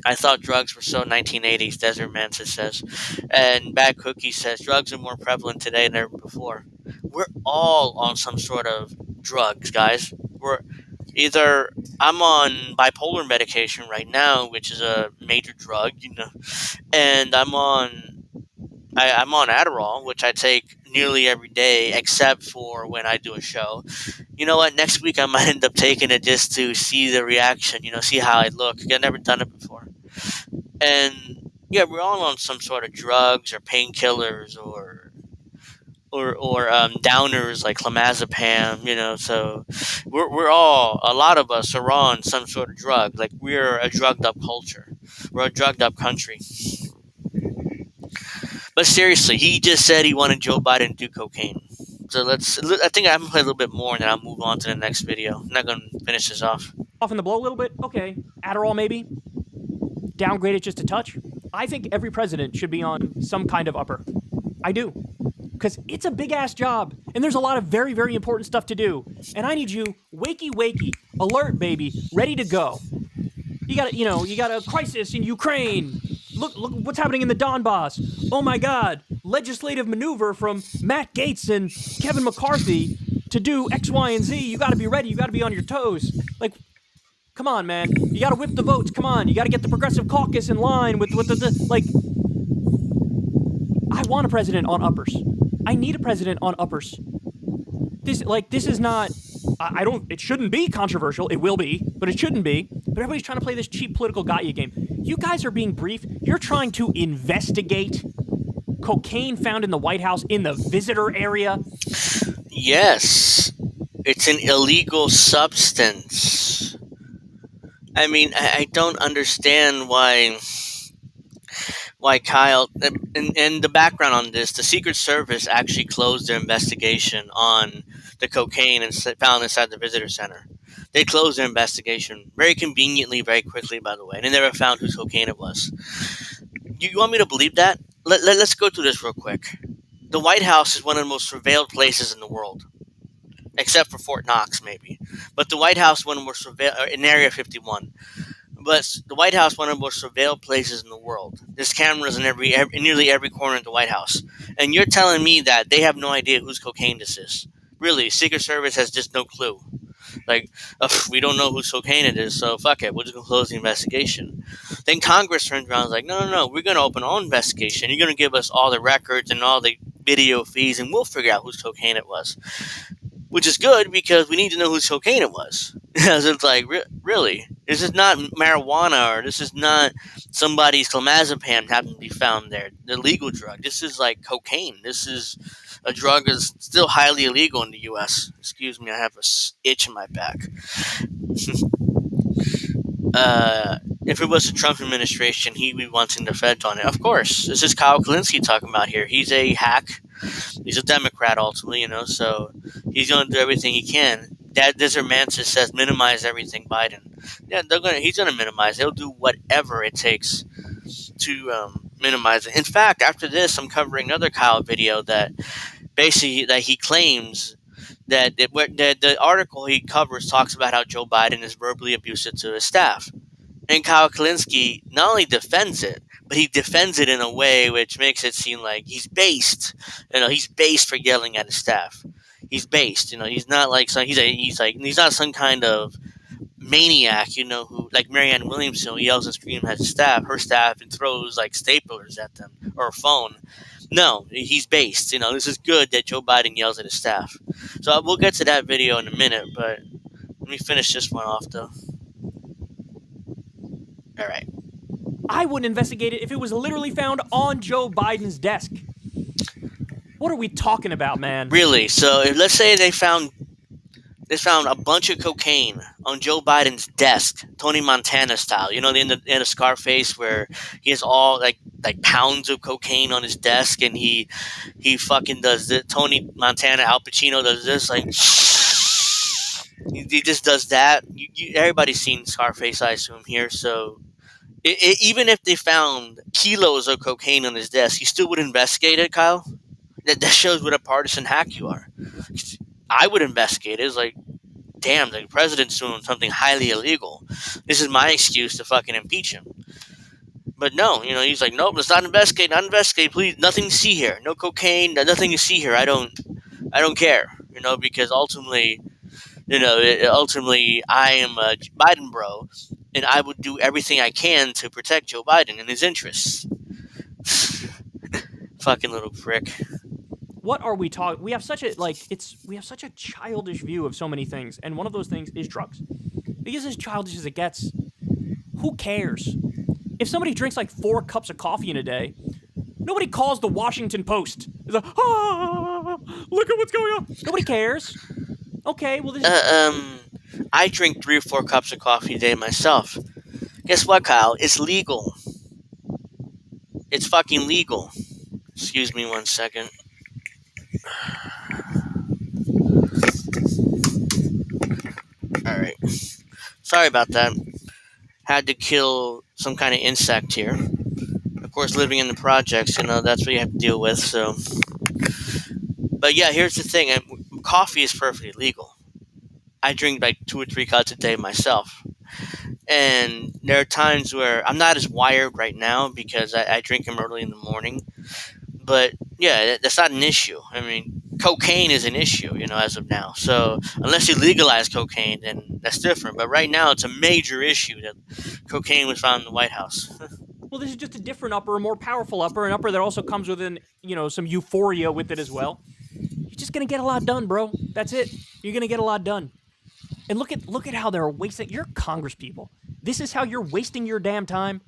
I thought drugs were so 1980s, Desert Mantis says. And Bad Cookie says, drugs are more prevalent today than ever before. We're all on some sort of drugs, guys. I'm on bipolar medication right now, which is a major drug, and I'm on I'm on Adderall, which I take nearly every day, except for when I do a show. You know what? Next week I might end up taking it just to see the reaction. See how I look. I've never done it before, and yeah, we're all on some sort of drugs or painkillers or downers like clonazepam. So we're all, a lot of us are on some sort of drug. Like, we're a drugged up culture. We're a drugged up country. But seriously, he just said he wanted Joe Biden to do cocaine. So I think I'm gonna play a little bit more and then I'll move on to the next video. I'm not gonna finish this off. Off in the blow a little bit? Okay. Adderall maybe? Downgrade it just a touch? I think every president should be on some kind of upper. I do. Because it's a big-ass job, and there's a lot of very, very important stuff to do. And I need you wakey, alert, baby, ready to go. You got a crisis in Ukraine. Look what's happening in the Donbass. Oh my God, legislative maneuver from Matt Gaetz and Kevin McCarthy to do X, Y, and Z. You got to be ready. You got to be on your toes. Like, come on, man. You got to whip the votes. Come on. You got to get the Progressive Caucus in line with the like. I want a president on uppers. I need a president on uppers. This is not. It shouldn't be controversial. It will be, but it shouldn't be. But everybody's trying to play this cheap political got you game. You guys are being brief. You're trying to investigate cocaine found in the White House in the visitor area. Yes, it's an illegal substance. I mean, I don't understand why Kyle, and the background on this, the Secret Service actually closed their investigation on the cocaine and found inside the visitor center. They closed their investigation very conveniently, very quickly, by the way, and they never found whose cocaine it was. You want me to believe that? Let's go through this real quick. The White House is one of the most surveilled places in the world, except for Fort Knox, maybe. But the White House, one of the most surveilled, in Area 51. But the White House, one of the most surveilled places in the world. There's cameras in nearly every corner of the White House. And you're telling me that they have no idea whose cocaine this is? Really, Secret Service has just no clue. Like, we don't know whose cocaine it is, so fuck it, we're just going to close the investigation. Then Congress turns around and is like, no, we're going to open our own investigation. You're going to give us all the records and all the video feeds, and we'll figure out whose cocaine it was. Which is good, because we need to know whose cocaine it was. Because it's like, really? This is not marijuana, or this is not somebody's clonazepam happened to be found there, the legal drug. This is like cocaine. This is a drug that's still highly illegal in the U.S. Excuse me, I have a itch in my back. If it was the Trump administration, he'd be wanting the feds on it. Of course, this is Kyle Kulinski talking about here. He's a hack. He's a Democrat, ultimately, so he's going to do everything he can. That Desert Mantis says minimize everything Biden. Yeah, he's going to minimize. He'll do whatever it takes to minimize it. In fact, after this, I'm covering another Kyle video that basically that he claims that the article he covers talks about how Joe Biden is verbally abusive to his staff. And Kyle Kulinski not only defends it, but he defends it in a way which makes it seem like he's based. He's based for yelling at his staff. He's based. He's not like he's not some kind of maniac. Who like Marianne Williamson, who yells and screams at her staff, and throws like staplers at them or a phone. No, he's based. This is good that Joe Biden yells at his staff. So we'll get to that video in a minute, but let me finish this one off though. All right. I wouldn't investigate it if it was literally found on Joe Biden's desk. What are we talking about, man? Really? So let's say they found a bunch of cocaine on Joe Biden's desk, Tony Montana style. In the Scarface, where he has all like pounds of cocaine on his desk, and he fucking does this. Tony Montana, Al Pacino does this, like he just does that. Everybody's seen Scarface, I assume here. So even if they found kilos of cocaine on his desk, you still would investigate it, Kyle. That shows what a partisan hack you are. I would investigate it. It's like, damn, the president's doing something highly illegal. This is my excuse to fucking impeach him. But no, he's like, nope, let's not investigate, please, nothing to see here. No cocaine, nothing to see here. I don't care, because ultimately, I am a Biden bro, and I would do everything I can to protect Joe Biden and his interests. Fucking little prick. What are we talking? We have such a childish view of so many things, and one of those things is drugs. Because as childish as it gets, who cares? If somebody drinks like 4 cups of coffee in a day, nobody calls the Washington Post. It's like, look at what's going on. Nobody cares. Okay, well this is... I drink 3 or 4 cups of coffee a day myself. Guess what, Kyle? It's legal. It's fucking legal. Excuse me 1 second. Alright. Sorry about that. Had to kill some kind of insect here. Of course, living in the projects, that's what you have to deal with, so... But yeah, here's the thing. Coffee is perfectly legal. I drink like 2 or 3 cups a day myself. And there are times where I'm not as wired right now because I drink them early in the morning. But yeah, that's not an issue. I mean, cocaine is an issue, as of now. So unless you legalize cocaine, then that's different. But right now, it's a major issue that cocaine was found in the White House. Well, this is just a different upper, a more powerful upper, an upper that also comes with some euphoria with it as well. You're just gonna get a lot done, bro. That's it. You're gonna get a lot done. And look at how they're wasting. You're Congress people. This is how you're wasting your damn time.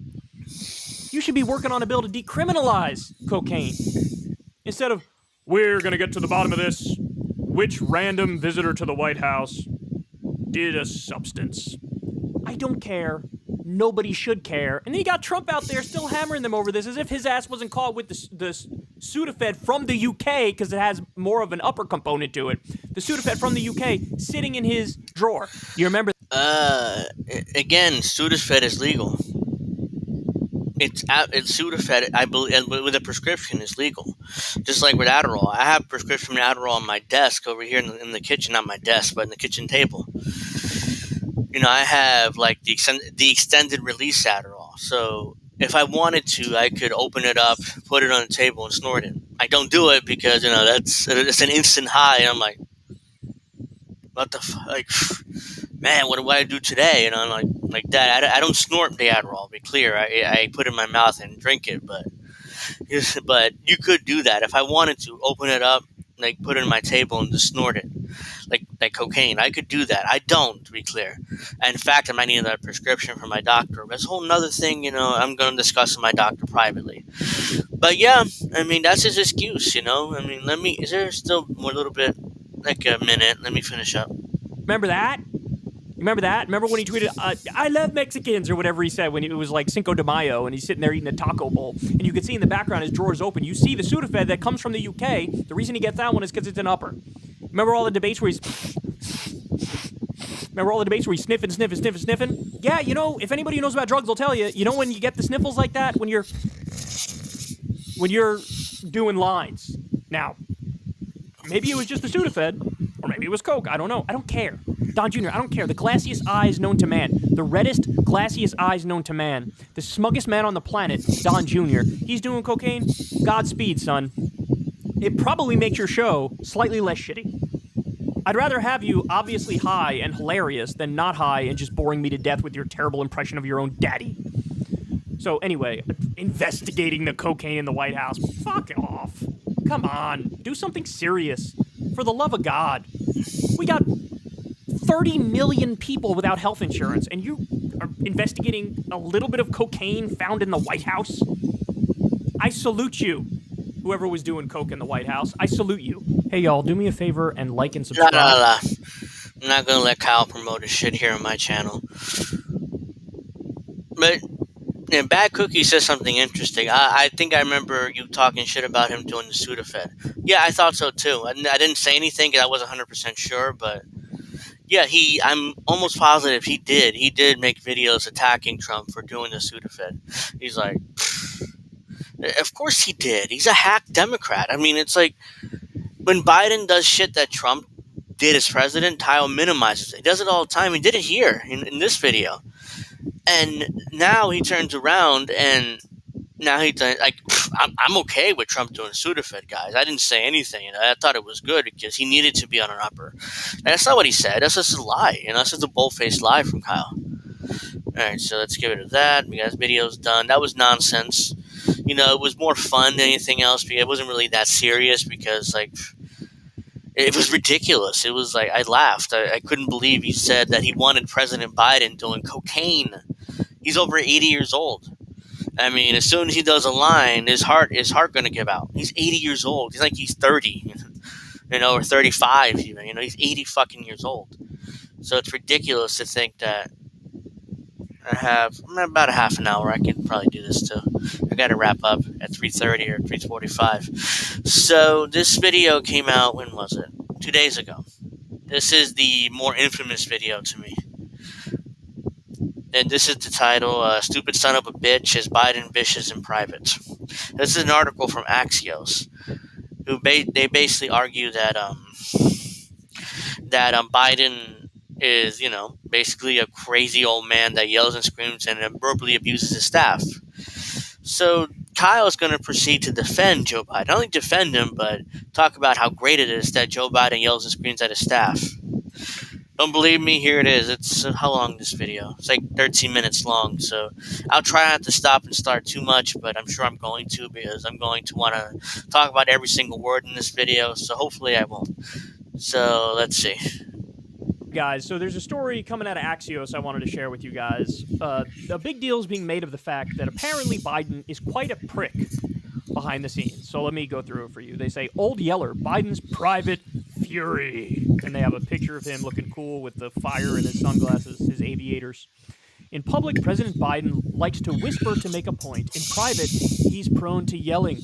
You should be working on a bill to decriminalize cocaine instead of we're gonna get to the bottom of this. Which random visitor to the White House did a substance? I don't care. Nobody should care. And then you got Trump out there still hammering them over this as if his ass wasn't caught with the Sudafed from the UK because it has more of an upper component to it. The Sudafed from the UK sitting in his drawer. You remember? Again, Sudafed is legal. It's Sudafed, I believe, with a prescription is legal. Just like with Adderall. I have prescription Adderall on my desk over here in the kitchen, not my desk, but in the kitchen table. I have like the extended release Adderall. So if I wanted to, I could open it up, put it on the table, and snort it. I don't do it because it's an instant high, and I'm like, what the man, what do I do today? Like that. I don't snort the Adderall. Be clear, I put it in my mouth and drink it, but you could do that if I wanted to. Open it up, like put it on my table and just snort it. Like cocaine. I could do that. I don't, to be clear. And in fact, I might need that prescription from my doctor. That's a whole nother thing, I'm going to discuss with my doctor privately. But yeah, I mean, that's his excuse, I mean, is there still a little bit, like a minute? Let me finish up. Remember that? Remember that? Remember when he tweeted, I love Mexicans, or whatever he said when it was like Cinco de Mayo, and he's sitting there eating a taco bowl, and you can see in the background his drawer's open. You see the Sudafed that comes from the UK. The reason he gets that one is because it's an upper. Remember all the debates where he's sniffing? Yeah, if anybody knows about drugs, they'll tell you. When you get the sniffles like that, when you're doing lines. Now, maybe it was just the Sudafed, or maybe it was Coke. I don't know. I don't care. Don Jr., I don't care. The glassiest eyes known to man. The reddest, glassiest eyes known to man. The smuggest man on the planet, Don Jr. He's doing cocaine? Godspeed, son. It probably makes your show slightly less shitty. I'd rather have you obviously high and hilarious than not high and just boring me to death with your terrible impression of your own daddy. So anyway, investigating the cocaine in the White House. Fuck off. Come on. Do something serious. For the love of God. We got 30 million people without health insurance, and you are investigating a little bit of cocaine found in the White House? I salute you. Whoever was doing coke in the White House, I salute you. Hey, y'all, do me a favor and like and subscribe. No. I'm not going to let Kyle promote his shit here on my channel. But Bad Cookie says something interesting. I think I remember you talking shit about him doing the Sudafed. Yeah, I thought so too. I didn't say anything because I wasn't 100% sure, but yeah, I'm almost positive he did. He did make videos attacking Trump for doing the Sudafed. He's like, of course he did. He's a hack Democrat. I mean, it's like when Biden does shit that Trump did as president, Kyle minimizes it. He does it all the time. He did it here in this video. And now he turns around and now he's like, I'm okay with Trump doing Sudafed, guys. I didn't say anything. I thought it was good because he needed to be on an upper. And that's not what he said. That's just a lie. That's just a bold-faced lie from Kyle. All right, so let's give it to that. We got his videos done. That was nonsense. it was more fun than anything else. Because it wasn't really that serious because, like, it was ridiculous. It was like, I laughed. I couldn't believe he said that he wanted President Biden doing cocaine. He's over 80 years old. I mean, as soon as he does a line, his heart going to give out. He's 80 years old. He's like he's 30, or 35 even. He's 80 fucking years old. So it's ridiculous to think that I have about a half an hour. I can probably do this too. I got to wrap up at 3:30 or 3:45. So this video came out, when was it? 2 days ago. This is the more infamous video to me. And this is the title, Stupid Son of a Bitch is Biden Vicious in Private. This is an article from Axios, who they basically argue that Biden is, basically a crazy old man that yells and screams and verbally abuses his staff. So Kyle is going to proceed to defend Joe Biden. Not only defend him, but talk about how great it is that Joe Biden yells and screams at his staff. Don't believe me? Here it is. It's how long this video? It's like 13 minutes long. So I'll try not to stop and start too much, but I'm sure I'm going to, because I'm going to want to talk about every single word in this video. So hopefully I won't. So let's see. Guys, so there's a story coming out of Axios I wanted to share with you guys. A big deal is being made of the fact that apparently Biden is quite a prick behind the scenes. So let me go through it for you. They say, Old Yeller, Biden's private fury. And they have a picture of him looking cool with the fire in his sunglasses, his aviators. In public, President Biden likes to whisper to make a point. In private, he's prone to yelling.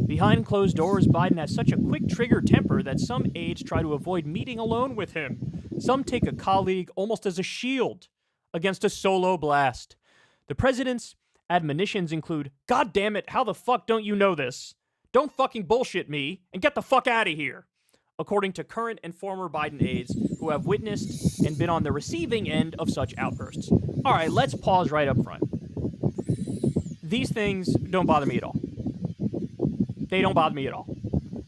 Behind closed doors, Biden has such a quick trigger temper that some aides try to avoid meeting alone with him. Some take a colleague almost as a shield against a solo blast. The president's admonitions include, God damn it, how the fuck don't you know this? Don't fucking bullshit me and get the fuck out of here. According to current and former Biden aides who have witnessed and been on the receiving end of such outbursts. All right, let's pause right up front. These things don't bother me at all. They don't bother me at all.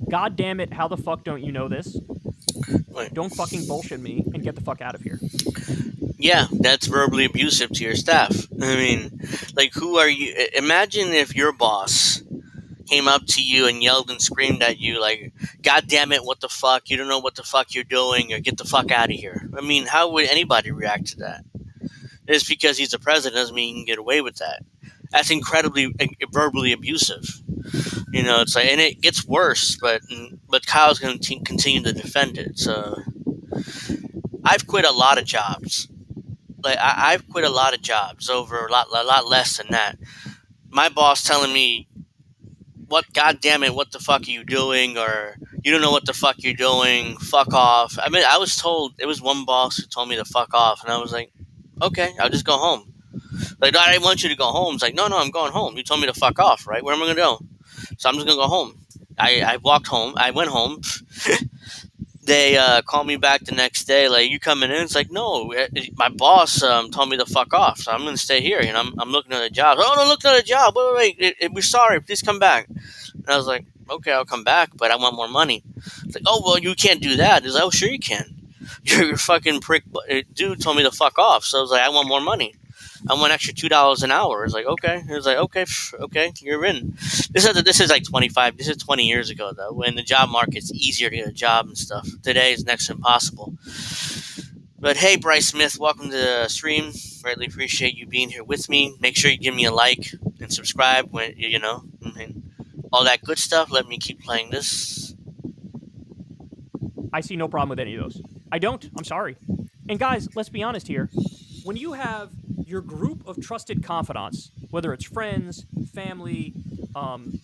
God damn it, how the fuck don't you know this? Don't fucking bullshit me and get the fuck out of here. Yeah, that's verbally abusive to your staff. I mean, like, who are you? Imagine if your boss came up to you and yelled and screamed at you like, God damn it, what the fuck? You don't know what the fuck you're doing, or get the fuck out of here. I mean, how would anybody react to that? Just because he's the president doesn't mean he can get away with that. That's incredibly verbally abusive. It's like, and it gets worse, but Kyle's going to continue to defend it. So I've quit a lot of jobs. Like, I've quit a lot of jobs over a lot less than that. My boss telling me, what, God damn it, what the fuck are you doing? Or, you don't know what the fuck you're doing, fuck off. I mean, I was told, it was one boss who told me to fuck off, and I was like, okay, I'll just go home. Like, I didn't want you to go home. It's like, no, I'm going home. You told me to fuck off, right? Where am I going to go? So I'm just going to go home. I walked home. I went home. They called me back the next day, like, you coming in? It's like, no, my boss told me to fuck off, so I'm going to stay here. I'm looking at a job. Oh, no, look at a job. Wait, we're sorry. Please come back. And I was like, okay, I'll come back, but I want more money. It's like, oh, well, you can't do that. It's like, oh, sure you can. Your fucking prick dude told me to fuck off. So I was like, I want more money. I want extra $2 an hour. It's like, okay. It was like, okay, you're in. This is like 20 years ago, though, when the job market's easier to get a job and stuff. Today is next to impossible. But hey, Bryce Smith, welcome to the stream. Greatly appreciate you being here with me. Make sure you give me a like and subscribe when and all that good stuff. Let me keep playing this. I see no problem with any of those. I don't. I'm sorry. And guys, let's be honest here. When you have your group of trusted confidants, whether it's friends, family,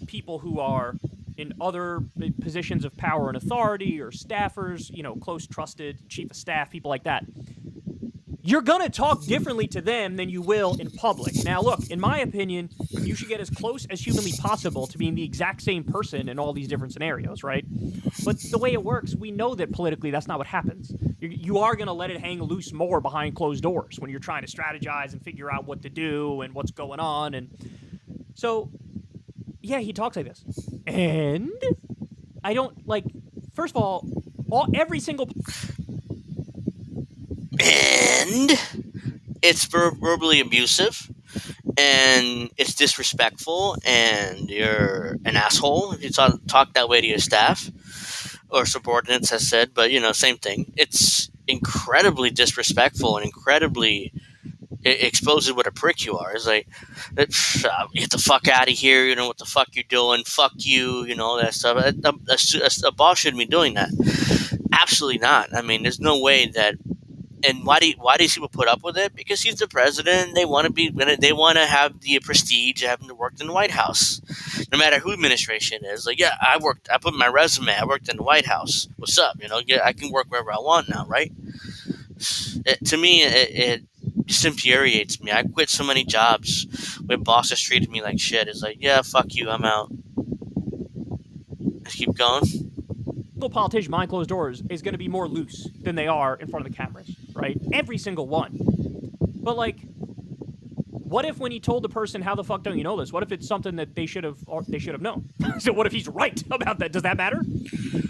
people who are in other positions of power and authority, or staffers, close trusted, chief of staff, people like that, you're going to talk differently to them than you will in public. Now, look, in my opinion, you should get as close as humanly possible to being the exact same person in all these different scenarios, right? But the way it works, we know that politically that's not what happens. You are going to let it hang loose more behind closed doors when you're trying to strategize and figure out what to do and what's going on. And so, yeah, he talks like this. And I don't, first of all every single... And it's verbally abusive. and it's disrespectful, and you're an asshole if you talk that way to your staff or subordinates, as said. But same thing. It's incredibly disrespectful and incredibly it exposes what a prick you are. It's like, get the fuck out of here. You know what the fuck you're doing. Fuck you. All that stuff. A boss shouldn't be doing that. Absolutely not. I mean, there's no way that. And why do these people put up with it? Because he's the president. They want to have the prestige of having to work in the White House, no matter who administration it is. Like, yeah, I put my resume. I worked in the White House. What's up? Yeah, I can work wherever I want now, right? To me, it just infuriates me. I quit so many jobs where bosses treated me like shit. It's like, yeah, fuck you, I'm out. Let's keep going. The politician behind closed doors is going to be more loose than they are in front of the cameras, right? Every single one. But, like, what if when he told the person, how the fuck don't you know this? What if it's something that they should have known? So what if he's right about that? Does that matter?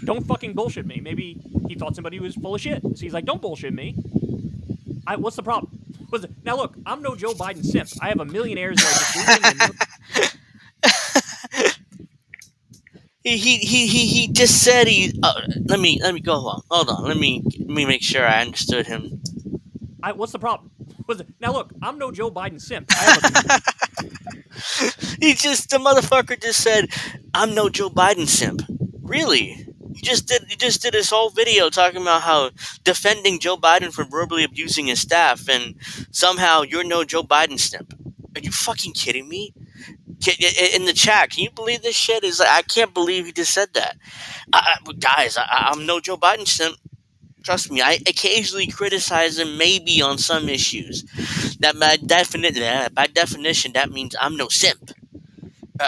Don't fucking bullshit me. Maybe he thought somebody was full of shit. So he's like, don't bullshit me. What's the problem? Now look, I'm no Joe Biden simp. I have a millionaires that He just said let me go along. Hold on. Let me make sure I understood him. What's the problem? Now look, I'm no Joe Biden simp. I have the motherfucker just said, I'm no Joe Biden simp. Really? You just did this whole video talking about how defending Joe Biden for verbally abusing his staff, and somehow you're no Joe Biden simp. Are you fucking kidding me? In the chat, can you believe this shit? I can't believe he just said that. Guys, I'm no Joe Biden simp. Trust me, I occasionally criticize him maybe on some issues. That by definition, that means I'm no simp.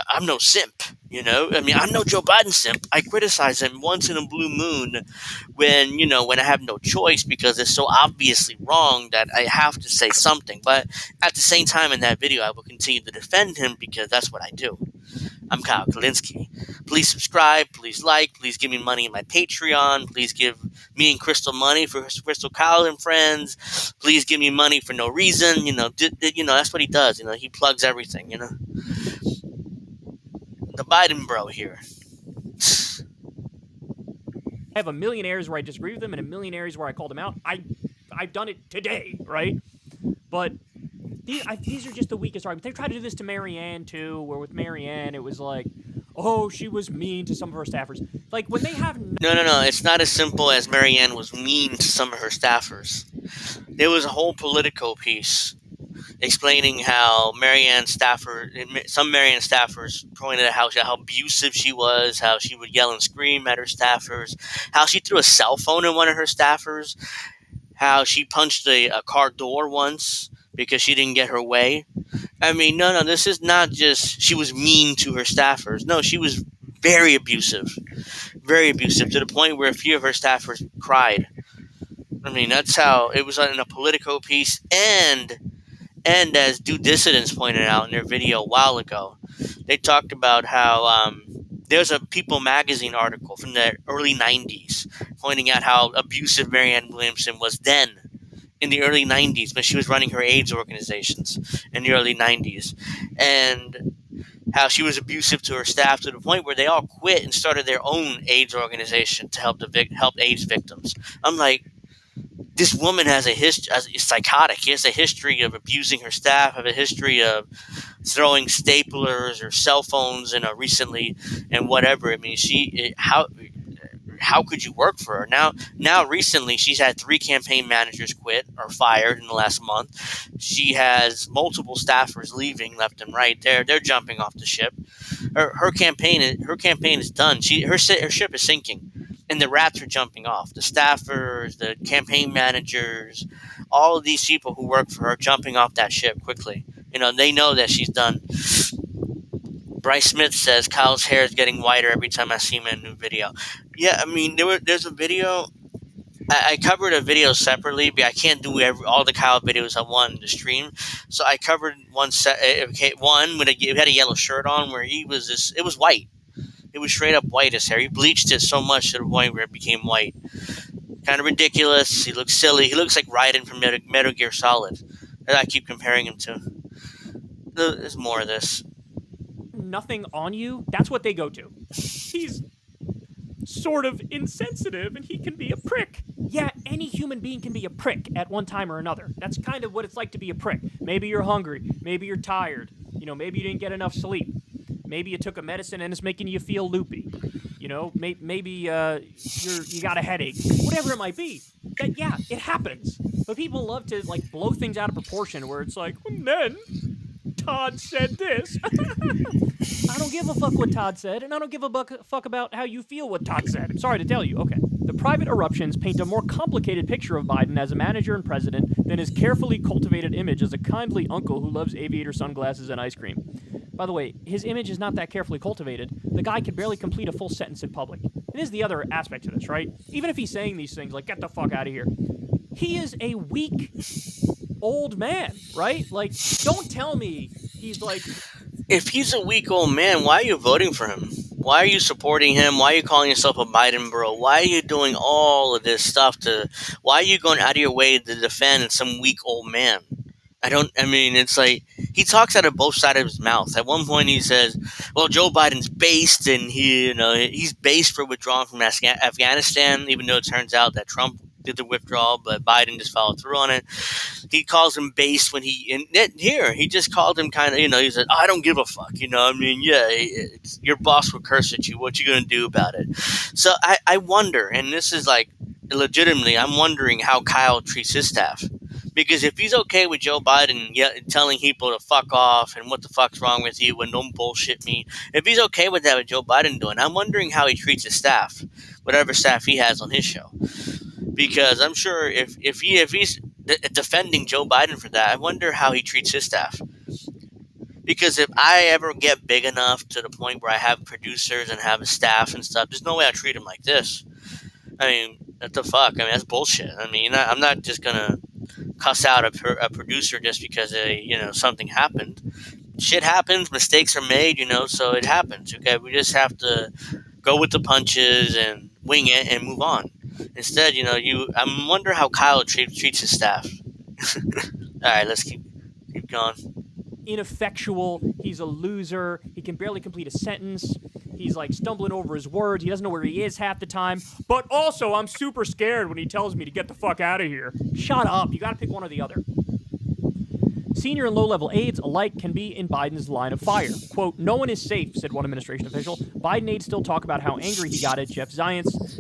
I'm no simp. I'm no Joe Biden simp. I criticize him once in a blue moon when I have no choice because it's so obviously wrong that I have to say something. But at the same time in that video, I will continue to defend him because that's what I do. I'm Kyle Kulinski. Please subscribe. Please like. Please give me money in my Patreon. Please give me and Crystal money for Crystal Kyle and Friends. Please give me money for no reason. That's what he does. He plugs everything. The Biden bro here. I have a million areas where I disagree with them and a million areas where I called them out. I've done it today, right? But these are just the weakest arguments. They tried to do this to Marianne, too, where with Marianne, it was like, oh, she was mean to some of her staffers. Like, when they have... No. It's not as simple as Marianne was mean to some of her staffers. There was a whole Politico piece explaining how some Marianne staffers pointed out how abusive she was, how she would yell and scream at her staffers, how she threw a cell phone at one of her staffers, how she punched a car door once because she didn't get her way. I mean, no, this is not just she was mean to her staffers. No, she was very abusive to the point where a few of her staffers cried. I mean, that's how it was in a Politico piece, and as Due Dissidents pointed out in their video a while ago, they talked about how there's a People magazine article from the early 90s pointing out how abusive Marianne Williamson was then in the early 90s when she was running her AIDS organizations in the early 90s, and how she was abusive to her staff to the point where they all quit and started their own AIDS organization to help AIDS victims. I'm like, this woman has a history, is psychotic. She has a history of abusing her staff, have a history of throwing staplers or cell phones, recently, and whatever. I mean, how could you work for her? Now recently, she's had 3 campaign managers quit or fired in the last month. She has multiple staffers leaving left and right. They're jumping off the ship. Her campaign is done. Her ship is sinking. And the rats are jumping off. The staffers, the campaign managers, all of these people who work for her jumping off that ship quickly. They know that she's done. Bryce Smith says Kyle's hair is getting whiter every time I see him in a new video. Yeah, I mean, there's a video. I covered a video separately, but I can't do all the Kyle videos I want in the stream. So I covered one when he had a yellow shirt on where it was white. It was straight up white, his hair. He bleached it so much to the point where it became white. Kind of ridiculous. He looks silly. He looks like Raiden from Metal Gear Solid. That I keep comparing him to. there's more of this. Nothing on you. That's what they go to. He's sort of insensitive and he can be a prick. Yeah, any human being can be a prick at one time or another. That's kind of what it's like to be a prick. Maybe you're hungry. Maybe you're tired. Maybe you didn't get enough sleep. Maybe you took a medicine and it's making you feel loopy. Maybe you got a headache. Whatever it might be. Yeah, it happens. But people love to blow things out of proportion where it's like, and then Todd said this. I don't give a fuck what Todd said, and I don't give a fuck about how you feel what Todd said. I'm sorry to tell you. Okay. The private eruptions paint a more complicated picture of Biden as a manager and president than his carefully cultivated image as a kindly uncle who loves aviator sunglasses and ice cream. By the way, his image is not that carefully cultivated. The guy can barely complete a full sentence in public. It is the other aspect to this, right? Even if he's saying these things like, get the fuck out of here. He is a weak old man, right? Don't tell me he's If he's a weak old man, why are you voting for him? Why are you supporting him? Why are you calling yourself a Biden bro? Why are you doing all of this stuff why are you going out of your way to defend some weak old man? It's he talks out of both sides of his mouth. At one point he says, well, Joe Biden's based and he's based for withdrawing from Afghanistan, even though it turns out that Trump did the withdrawal, but Biden just followed through on it. He calls him based when he just called him kind of, he said, I don't give a fuck, your boss will curse at you. What you going to do about it? So I wonder, and this is legitimately, I'm wondering how Kyle treats his staff. Because if he's okay with Joe Biden telling people to fuck off and what the fuck's wrong with you and don't bullshit me, if he's okay with that with Joe Biden doing, I'm wondering how he treats his staff, whatever staff he has on his show. Because I'm sure if he's defending Joe Biden for that, I wonder how he treats his staff. Because if I ever get big enough to the point where I have producers and have a staff and stuff, there's no way I treat him like this. What the fuck? That's bullshit. I'm not just gonna cuss out a producer just because something happened. Shit happens, mistakes are made, so it happens. Okay, we just have to go with the punches and wing it and move on. Instead, I wonder how Kyle treats his staff. All right, let's keep going. Ineffectual. He's a loser. He can barely complete a sentence. He's stumbling over his words. He doesn't know where he is half the time. But also, I'm super scared when he tells me to get the fuck out of here. Shut up. You got to pick one or the other. Senior and low-level aides alike can be in Biden's line of fire. Quote, no one is safe, said one administration official. Biden aides still talk about how angry he got at Jeff Zients,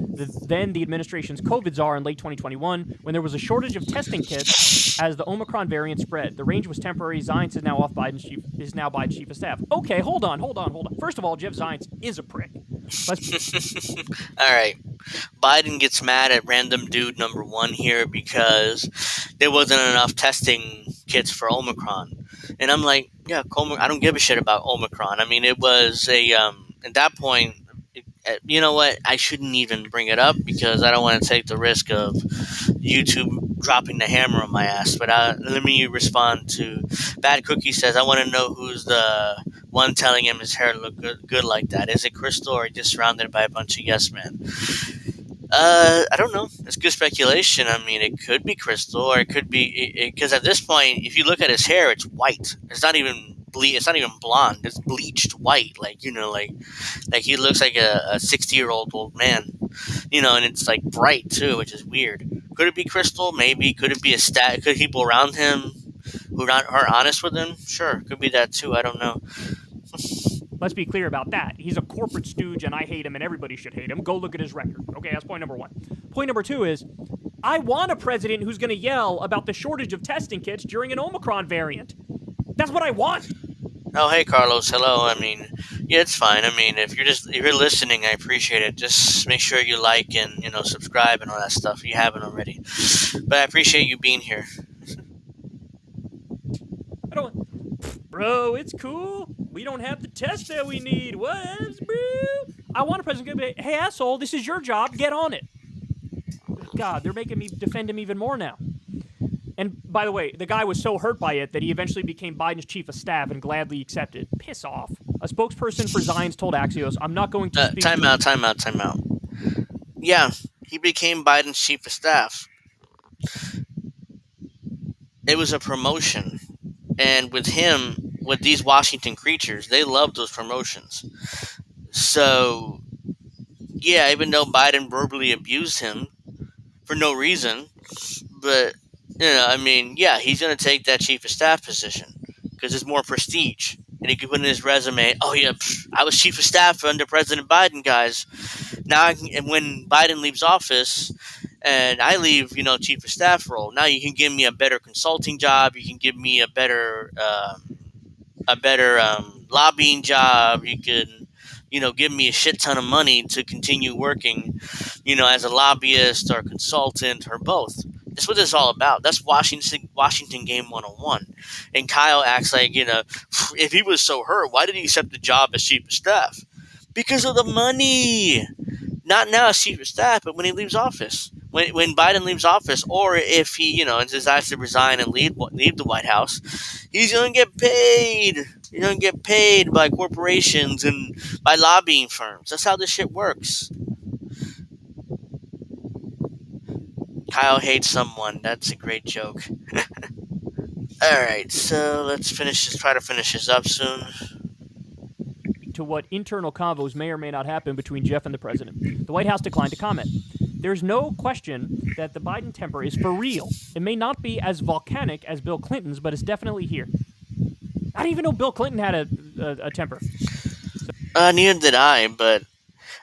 then the administration's COVID czar in late 2021, when there was a shortage of testing kits as the Omicron variant spread. The range was temporary. Zients is now Biden's chief of staff. Okay, hold on. First of all, Jeff Zients is a prick. All right. Biden gets mad at random dude number one here because there wasn't enough testing kits for Omicron. And I'm like, yeah, I don't give a shit about Omicron. It was at that point, you know what? I shouldn't even bring it up because I don't want to take the risk of YouTube dropping the hammer on my ass. But let me respond to Bad Cookie says, I want to know who's the one telling him his hair look good like that. Is it Crystal or just surrounded by a bunch of yes men? I don't know. It's good speculation. It could be Crystal or it could be because at this point, if you look at his hair, it's white. It's not even it's not even blonde. It's bleached white. Like he looks like a 60-year-old old man. And it's bright too, which is weird. Could it be Crystal? Maybe. Could it be could people around him who are honest with him? Sure. Could be that too. I don't know. Let's be clear about that. He's a corporate stooge, and I hate him, and everybody should hate him. Go look at his record. Okay, that's point number one. Point number two is, I want a president who's going to yell about the shortage of testing kits during an Omicron variant. That's what I want. Oh, hey, Carlos. Hello. Yeah, it's fine. If you're listening, I appreciate it. Just make sure you like and, subscribe and all that stuff if you haven't already. But I appreciate you being here. Bro, it's cool. We don't have the test that we need. What, bro? I want a president to be, hey, asshole, this is your job. Get on it. God, they're making me defend him even more now. And by the way, the guy was so hurt by it that he eventually became Biden's chief of staff and gladly accepted. Piss off. A spokesperson for Zients told Axios, I'm not going to speak... Time out. Yeah, he became Biden's chief of staff. It was a promotion. And with him, with these Washington creatures, they love those promotions. So, yeah, even though Biden verbally abused him for no reason, but, yeah, he's going to take that chief of staff position because it's more prestige. And he could put in his resume, oh, yeah, I was chief of staff under President Biden, guys. Now, and when Biden leaves office and I leave, chief of staff role, now you can give me a better consulting job. You can give me a better lobbying job. You can, give me a shit ton of money to continue working, as a lobbyist or consultant or both. That's what it's all about. That's Washington game 101. And Kyle acts like, if he was so hurt, why did he accept the job as chief of staff? Because of the money. Not now as chief of staff, but when he leaves office. When Biden leaves office, or if he, decides to resign and leave the White House, he's going to get paid. He's going to get paid by corporations and by lobbying firms. That's how this shit works. Kyle hates someone. That's a great joke. Alright, so let's try to finish this up soon. To what internal convos may or may not happen between Jeff and the president. The White House declined to comment. There's no question that the Biden temper is for real. It may not be as volcanic as Bill Clinton's, but it's definitely here. I didn't even know Bill Clinton had a temper. Neither did I, but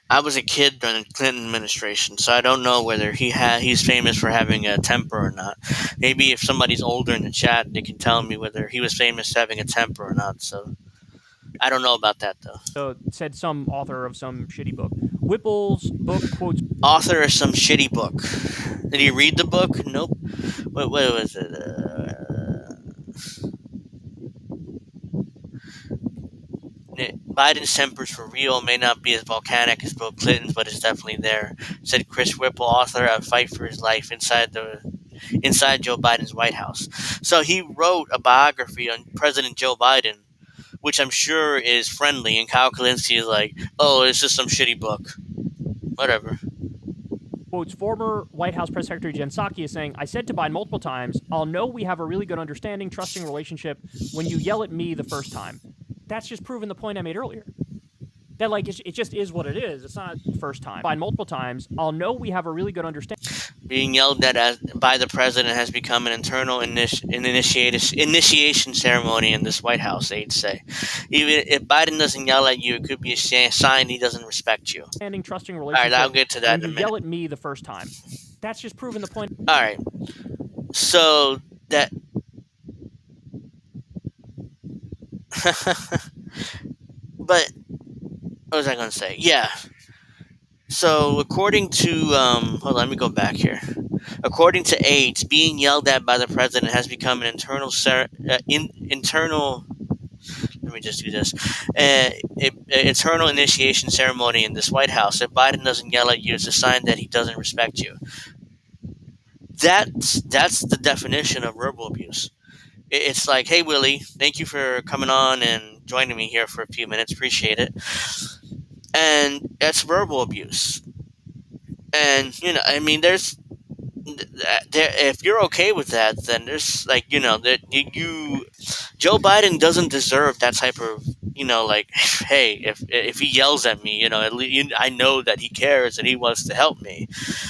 I was a kid during the Clinton administration, so I don't know whether he's famous for having a temper or not. Maybe if somebody's older in the chat, they can tell me whether he was famous for having a temper or not. So I don't know about that, though. Said some author of some shitty book. Whipple's book quotes... Author of some shitty book. Did he read the book? Nope. What was it? Biden's tempers for real may not be as volcanic as Bill Clinton's, but it's definitely there, said Chris Whipple, author of Fight for His Life inside Joe Biden's White House. So he wrote a biography on President Joe Biden, which I'm sure is friendly, and Kyle Kulinski is like, oh, it's just some shitty book. Whatever. Quotes former White House Press Secretary Jen Psaki is saying, I said to Biden multiple times, I'll know we have a really good understanding, trusting relationship when you yell at me the first time. That's just proving the point I made earlier. That, it just is what it is. It's not the first time. By multiple times, I'll know we have a really good understanding. Being yelled at by the president has become an internal initiation ceremony in this White House, they'd say. Even if Biden doesn't yell at you, it could be a sign he doesn't respect you. Trusting relationship. All right, I'll get to that in a minute. Yell at me the first time. That's just proving the point. All right. So that... But what was I going to say? Yeah. So according to hold on, let me go back here. According to aides, being yelled at by the president has become an internal. Let me just do this. Internal initiation ceremony in this White House. If Biden doesn't yell at you, it's a sign that he doesn't respect you. That's the definition of verbal abuse. It's like, hey, Willie, thank you for coming on and joining me here for a few minutes. Appreciate it. And that's verbal abuse. And, if you're okay with that, then there's, Joe Biden doesn't deserve that type of, hey, if he yells at me, at least I know that he cares and he wants to help me.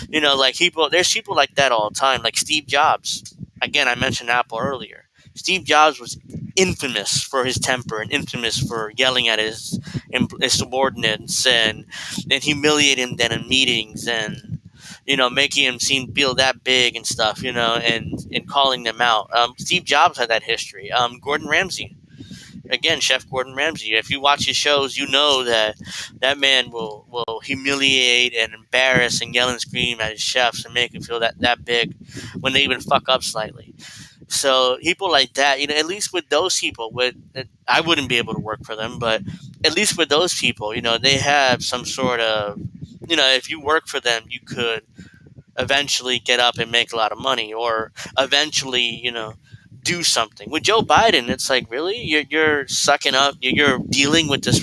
There's people like that all the time, like Steve Jobs. Again, I mentioned Apple earlier. Steve Jobs was infamous for his temper and infamous for yelling at his subordinates and humiliating them in meetings and, making him feel that big and stuff, and calling them out. Steve Jobs had that history. Gordon Ramsay. Again, Chef Gordon Ramsay. If you watch his shows, you know that man will humiliate and embarrass and yell and scream at his chefs and make him feel that big when they even fuck up slightly. So people like that, at least with those people, I wouldn't be able to work for them, but at least with those people, they have some sort of, if you work for them, you could eventually get up and make a lot of money or eventually, do something. With Joe Biden, it's like, really? You're sucking up, you're dealing with this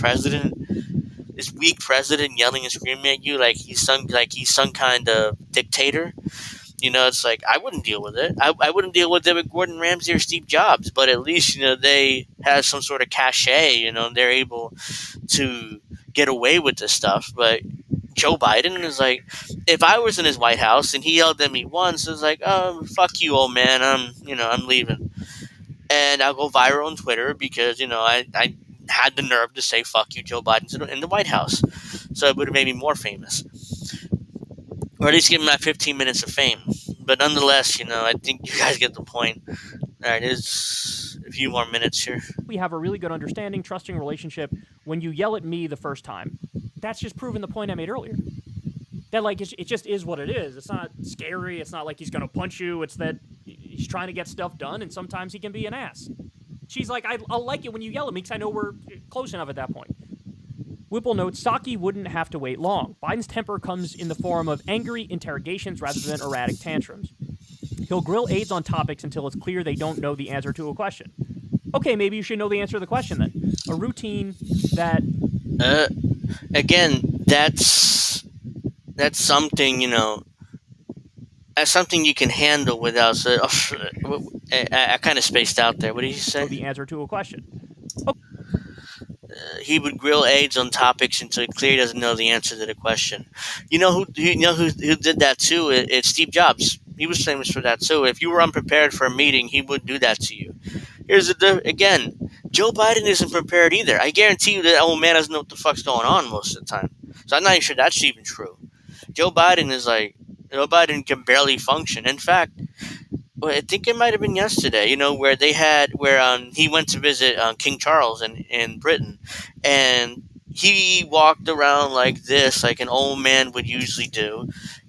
weak president yelling and screaming at you like he's some kind of dictator. It's like, I wouldn't deal with it. I wouldn't deal with it with Gordon Ramsay or Steve Jobs, but at least, they have some sort of cachet, they're able to get away with this stuff. But Joe Biden is like, if I was in his White House and he yelled at me once, it's like, oh, fuck you, old man, I'm leaving. And I'll go viral on Twitter because, I had the nerve to say, fuck you, Joe Biden's in the White House. So it would have made me more famous. Or at least give me my 15 minutes of fame. But nonetheless, I think you guys get the point. All right, it's a few more minutes here. We have a really good understanding, trusting relationship. When you yell at me the first time, that's just proving the point I made earlier. That, like, it just is what it is. It's not scary. It's not like he's going to punch you. It's that he's trying to get stuff done, and sometimes he can be an ass. She's like, I'll like it when you yell at me because I know we're close enough at that point. Whipple notes, Psaki wouldn't have to wait long. Biden's temper comes in the form of angry interrogations rather than erratic tantrums. He'll grill aides on topics until it's clear they don't know the answer to a question. Okay, maybe you should know the answer to the question then. A routine that... Again, that's something, that's something you can handle without... I kind of spaced out there. What did you say? The answer to a question. He would grill aides on topics until he clearly doesn't know the answer to the question. You know who did that too? It's Steve Jobs. He was famous for that too. If you were unprepared for a meeting, he would do that to you. Again, Joe Biden isn't prepared either. I guarantee you that old man doesn't know what the fuck's going on most of the time. So I'm not even sure that's even true. Joe Biden can barely function. In fact, I think it might have been yesterday, where he went to visit King Charles in Britain, and he walked around like this, like an old man would usually do,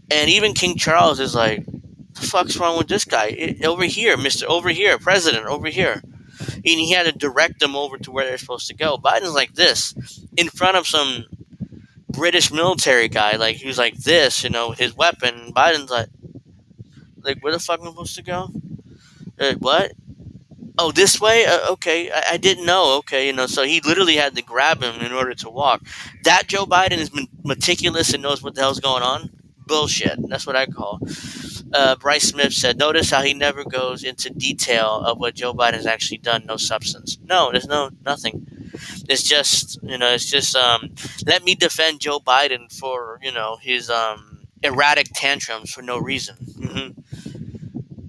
and even King Charles is like, the fuck's wrong with this guy? Over here, Mr. Over here, President, over here. And he had to direct them over to where they're supposed to go. Biden's like this, in front of some British military guy, like he was like this, with his weapon. Biden's like, where the fuck am I supposed to go? What? Oh, this way? Okay, I didn't know. Okay, so he literally had to grab him in order to walk. That Joe Biden is meticulous and knows what the hell's going on? Bullshit. That's what I call. Bryce Smith said, notice how he never goes into detail of what Joe Biden has actually done. No substance. No, there's nothing. It's just, let me defend Joe Biden for, his erratic tantrums for no reason. Mm-hmm.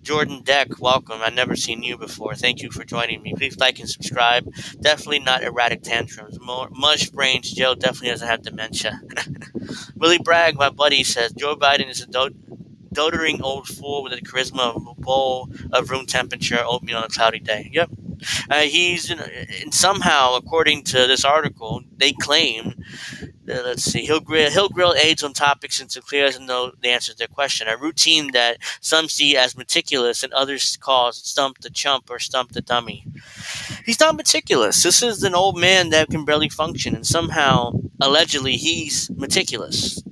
Jordan Deck, welcome. I've never seen you before. Thank you for joining me. Please like and subscribe. Definitely not erratic tantrums. Mush brains. Joe definitely doesn't have dementia. Willie Bragg, my buddy, says Joe Biden is a doting old fool with the charisma of a bowl of room temperature oatmeal on a cloudy day. Yep. He's and somehow, according to this article, they claim. Let's see. He'll grill aides on topics until clear doesn't know the answer to their question. A routine that some see as meticulous and others call stump the chump or stump the dummy. He's not meticulous. This is an old man that can barely function, and somehow, allegedly, he's meticulous.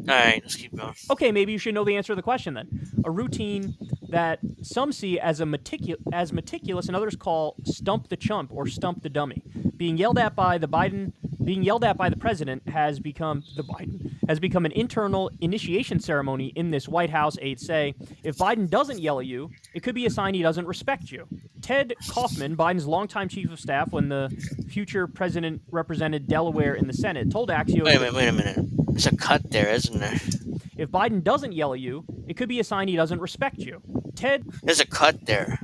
All right, let's keep going. Okay, maybe you should know the answer to the question then. A routine that some see as meticulous and others call stump the chump or stump the dummy. Being yelled at by the president has become an internal initiation ceremony in this White House, aides say. If Biden doesn't yell at you, it could be a sign he doesn't respect you. Ted Kaufman, Biden's longtime chief of staff when the future president represented Delaware in the Senate, told Axios... Wait a minute. There's a cut there, isn't there? If Biden doesn't yell at you, it could be a sign he doesn't respect you. There's a cut there.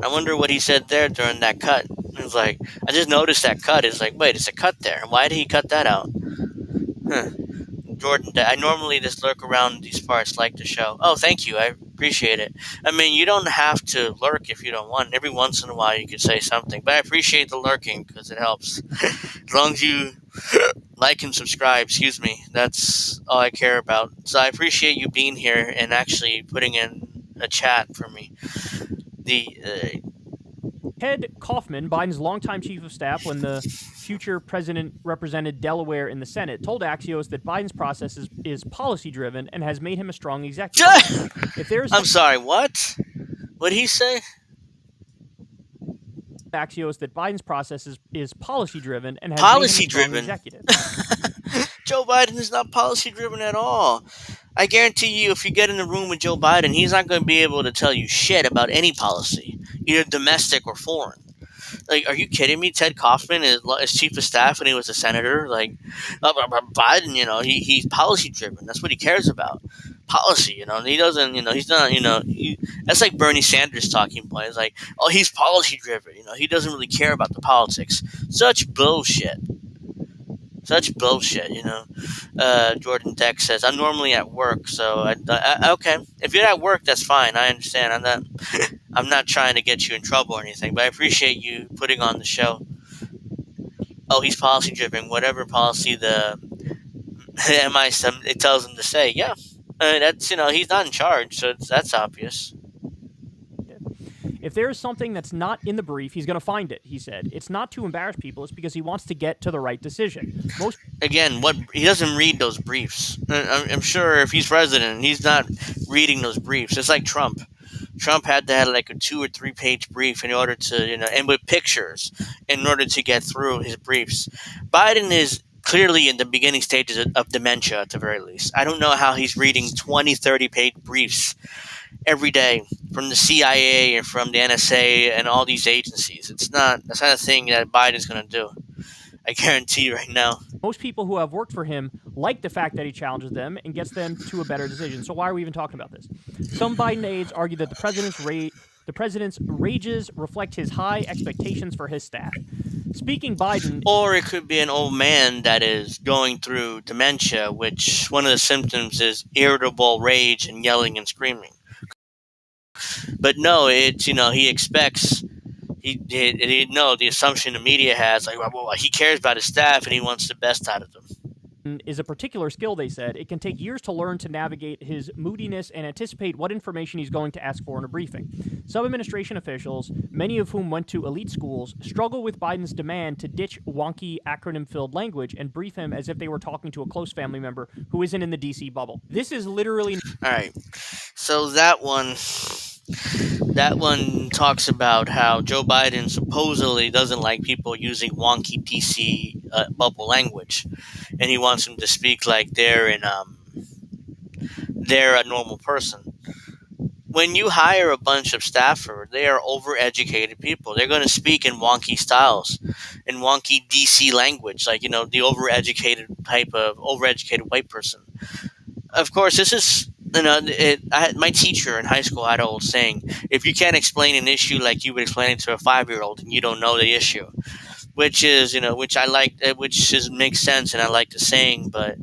I wonder what he said there during that cut. It was like, I just noticed that cut. It's like, wait, it's a cut there. Why did he cut that out? Jordan, I normally just lurk around these parts like the show. Oh, thank you. I appreciate it. I mean, you don't have to lurk if you don't want. Every once in a while you could say something. But I appreciate the lurking because it helps. As long as you like and subscribe, that's all I care about. So I appreciate you being here and actually putting in a chat for me. Ted Kaufman, Biden's longtime chief of staff when the future president represented Delaware in the Senate, told Axios that Biden's process is policy-driven and has made him a strong executive. I'm sorry, what? What did he say? Axios that Biden's process is policy-driven and has made him a strong executive. Joe Biden is not policy-driven at all. I guarantee you, if you get in the room with Joe Biden, he's not going to be able to tell you shit about any policy, either domestic or foreign. Like, are you kidding me? Ted Kaufman is chief of staff and he was a senator. Like, Biden, he's policy driven. That's what he cares about. Policy, he doesn't, he's not, that's like Bernie Sanders' talking point. It's like, oh, he's policy driven. He doesn't really care about the politics. Such bullshit. Jordan Deck says, I'm normally at work, so okay. If you're at work, that's fine. I understand. I'm not trying to get you in trouble or anything, but I appreciate you putting on the show. Oh, he's policy driven. Whatever policy the MI7 it tells him to say. Yeah, that's he's not in charge, so that's obvious. If there is something that's not in the brief, he's going to find it, he said. It's not to embarrass people. It's because he wants to get to the right decision. Again, he doesn't read those briefs. I'm sure if he's president, he's not reading those briefs. It's like Trump. Trump had to have like a 2 or 3 page brief in order to, and with pictures in order to get through his briefs. Biden is clearly in the beginning stages of dementia at the very least. I don't know how he's reading 20, 30 page briefs every day from the CIA and from the NSA and all these agencies. That's not a thing that Biden's going to do. I guarantee you right now. Most people who have worked for him like the fact that he challenges them and gets them to a better decision. So why are we even talking about this? Some Biden aides argue that the president's rages reflect his high expectations for his staff. Speaking Biden... Or it could be an old man that is going through dementia, which one of the symptoms is irritable rage and yelling and screaming. But no, it's, he expects, the assumption the media has, like, well, he cares about his staff and he wants the best out of them. Is a particular skill, they said. It can take years to learn to navigate his moodiness and anticipate what information he's going to ask for in a briefing. Some administration officials, many of whom went to elite schools, struggle with Biden's demand to ditch wonky acronym-filled language and brief him as if they were talking to a close family member who isn't in the D.C. bubble. This is literally... All right. So that one talks about how Joe Biden supposedly doesn't like people using wonky DC bubble language, and he wants them to speak like they're a normal person. When you hire a bunch of staffers, they are overeducated people. They're going to speak in wonky styles, in wonky DC language, like the overeducated white person. Of course, this is. My teacher in high school had an old saying: if you can't explain an issue like you would explain it to a 5-year-old, then you don't know the issue. Which is, which I like, makes sense, and I like the saying. But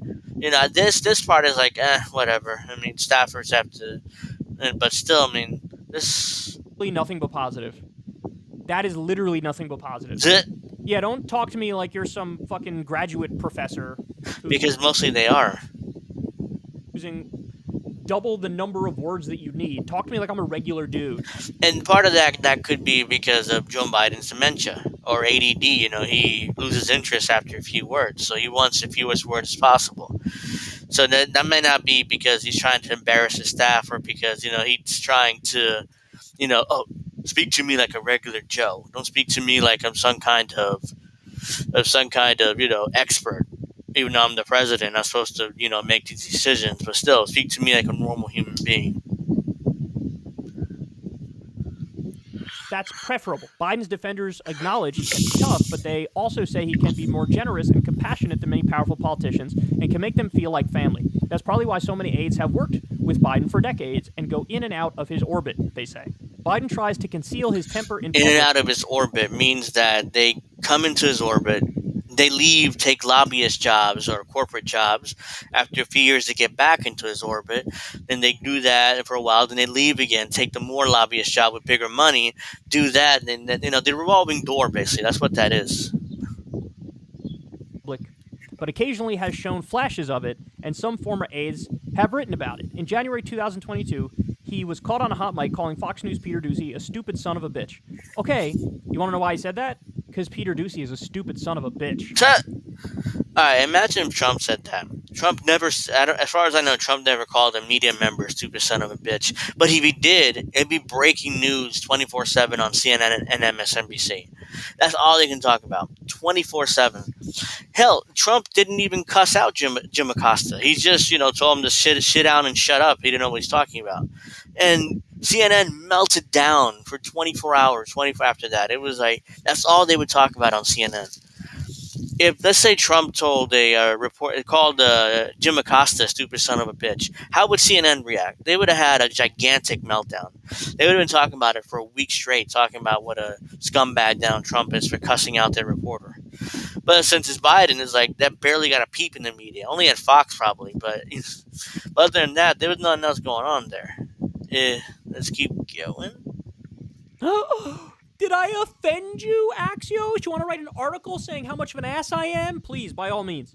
this part is like, whatever. I mean, staffers have to, but still, this nothing but positive. That is literally nothing but positive. Yeah, don't talk to me like you're some fucking graduate professor. Because mostly they are using double the number of words that you need. Talk to me like I'm a regular dude. And part of that could be because of Joe Biden's dementia or ADD. He loses interest after a few words, so he wants the fewest words as possible. So that may not be because he's trying to embarrass his staff or because he's trying to, speak to me like a regular Joe. Don't speak to me like I'm some kind of expert. Even though I'm the president, I'm supposed to, make these decisions, but still, speak to me like a normal human being. That's preferable. Biden's defenders acknowledge he can be tough, but they also say he can be more generous and compassionate than many powerful politicians and can make them feel like family. That's probably why so many aides have worked with Biden for decades and go in and out of his orbit, they say. Biden tries to conceal his temper in and out of his orbit means that they come into his orbit, they leave, take lobbyist jobs or corporate jobs. After a few years, they get back into his orbit. Then they do that for a while. Then they leave again, take the more lobbyist job with bigger money, do that. And then, the revolving door, basically. That's what that is. But occasionally has shown flashes of it, and some former aides have written about it. In January 2022, he was caught on a hot mic calling Fox News' Peter Doocy a stupid son of a bitch. Okay, you want to know why he said that? Because Peter Doocy is a stupid son of a bitch. Alright, imagine if Trump said that. Trump never, as far as I know, Trump never called a media member a stupid son of a bitch. But if he did, it'd be breaking news 24/7 on CNN and MSNBC. That's all they can talk about, 24/7. Hell, Trump didn't even cuss out Jim Acosta. He just, told him to sit down and shut up. He didn't know what he's talking about. And CNN melted down for 24 hours, 24 after that. It was like, that's all they would talk about on CNN. If, let's say, Trump told called Jim Acosta a stupid son of a bitch, how would CNN react? They would have had a gigantic meltdown. They would have been talking about it for a week straight, talking about what a scumbag down Trump is for cussing out their reporter. But since it's Biden, it's like that barely got a peep in the media. Only at Fox, probably. But other than that, there was nothing else going on there. Let's keep going. Did I offend you, Axios? You want to write an article saying how much of an ass I am? Please, by all means.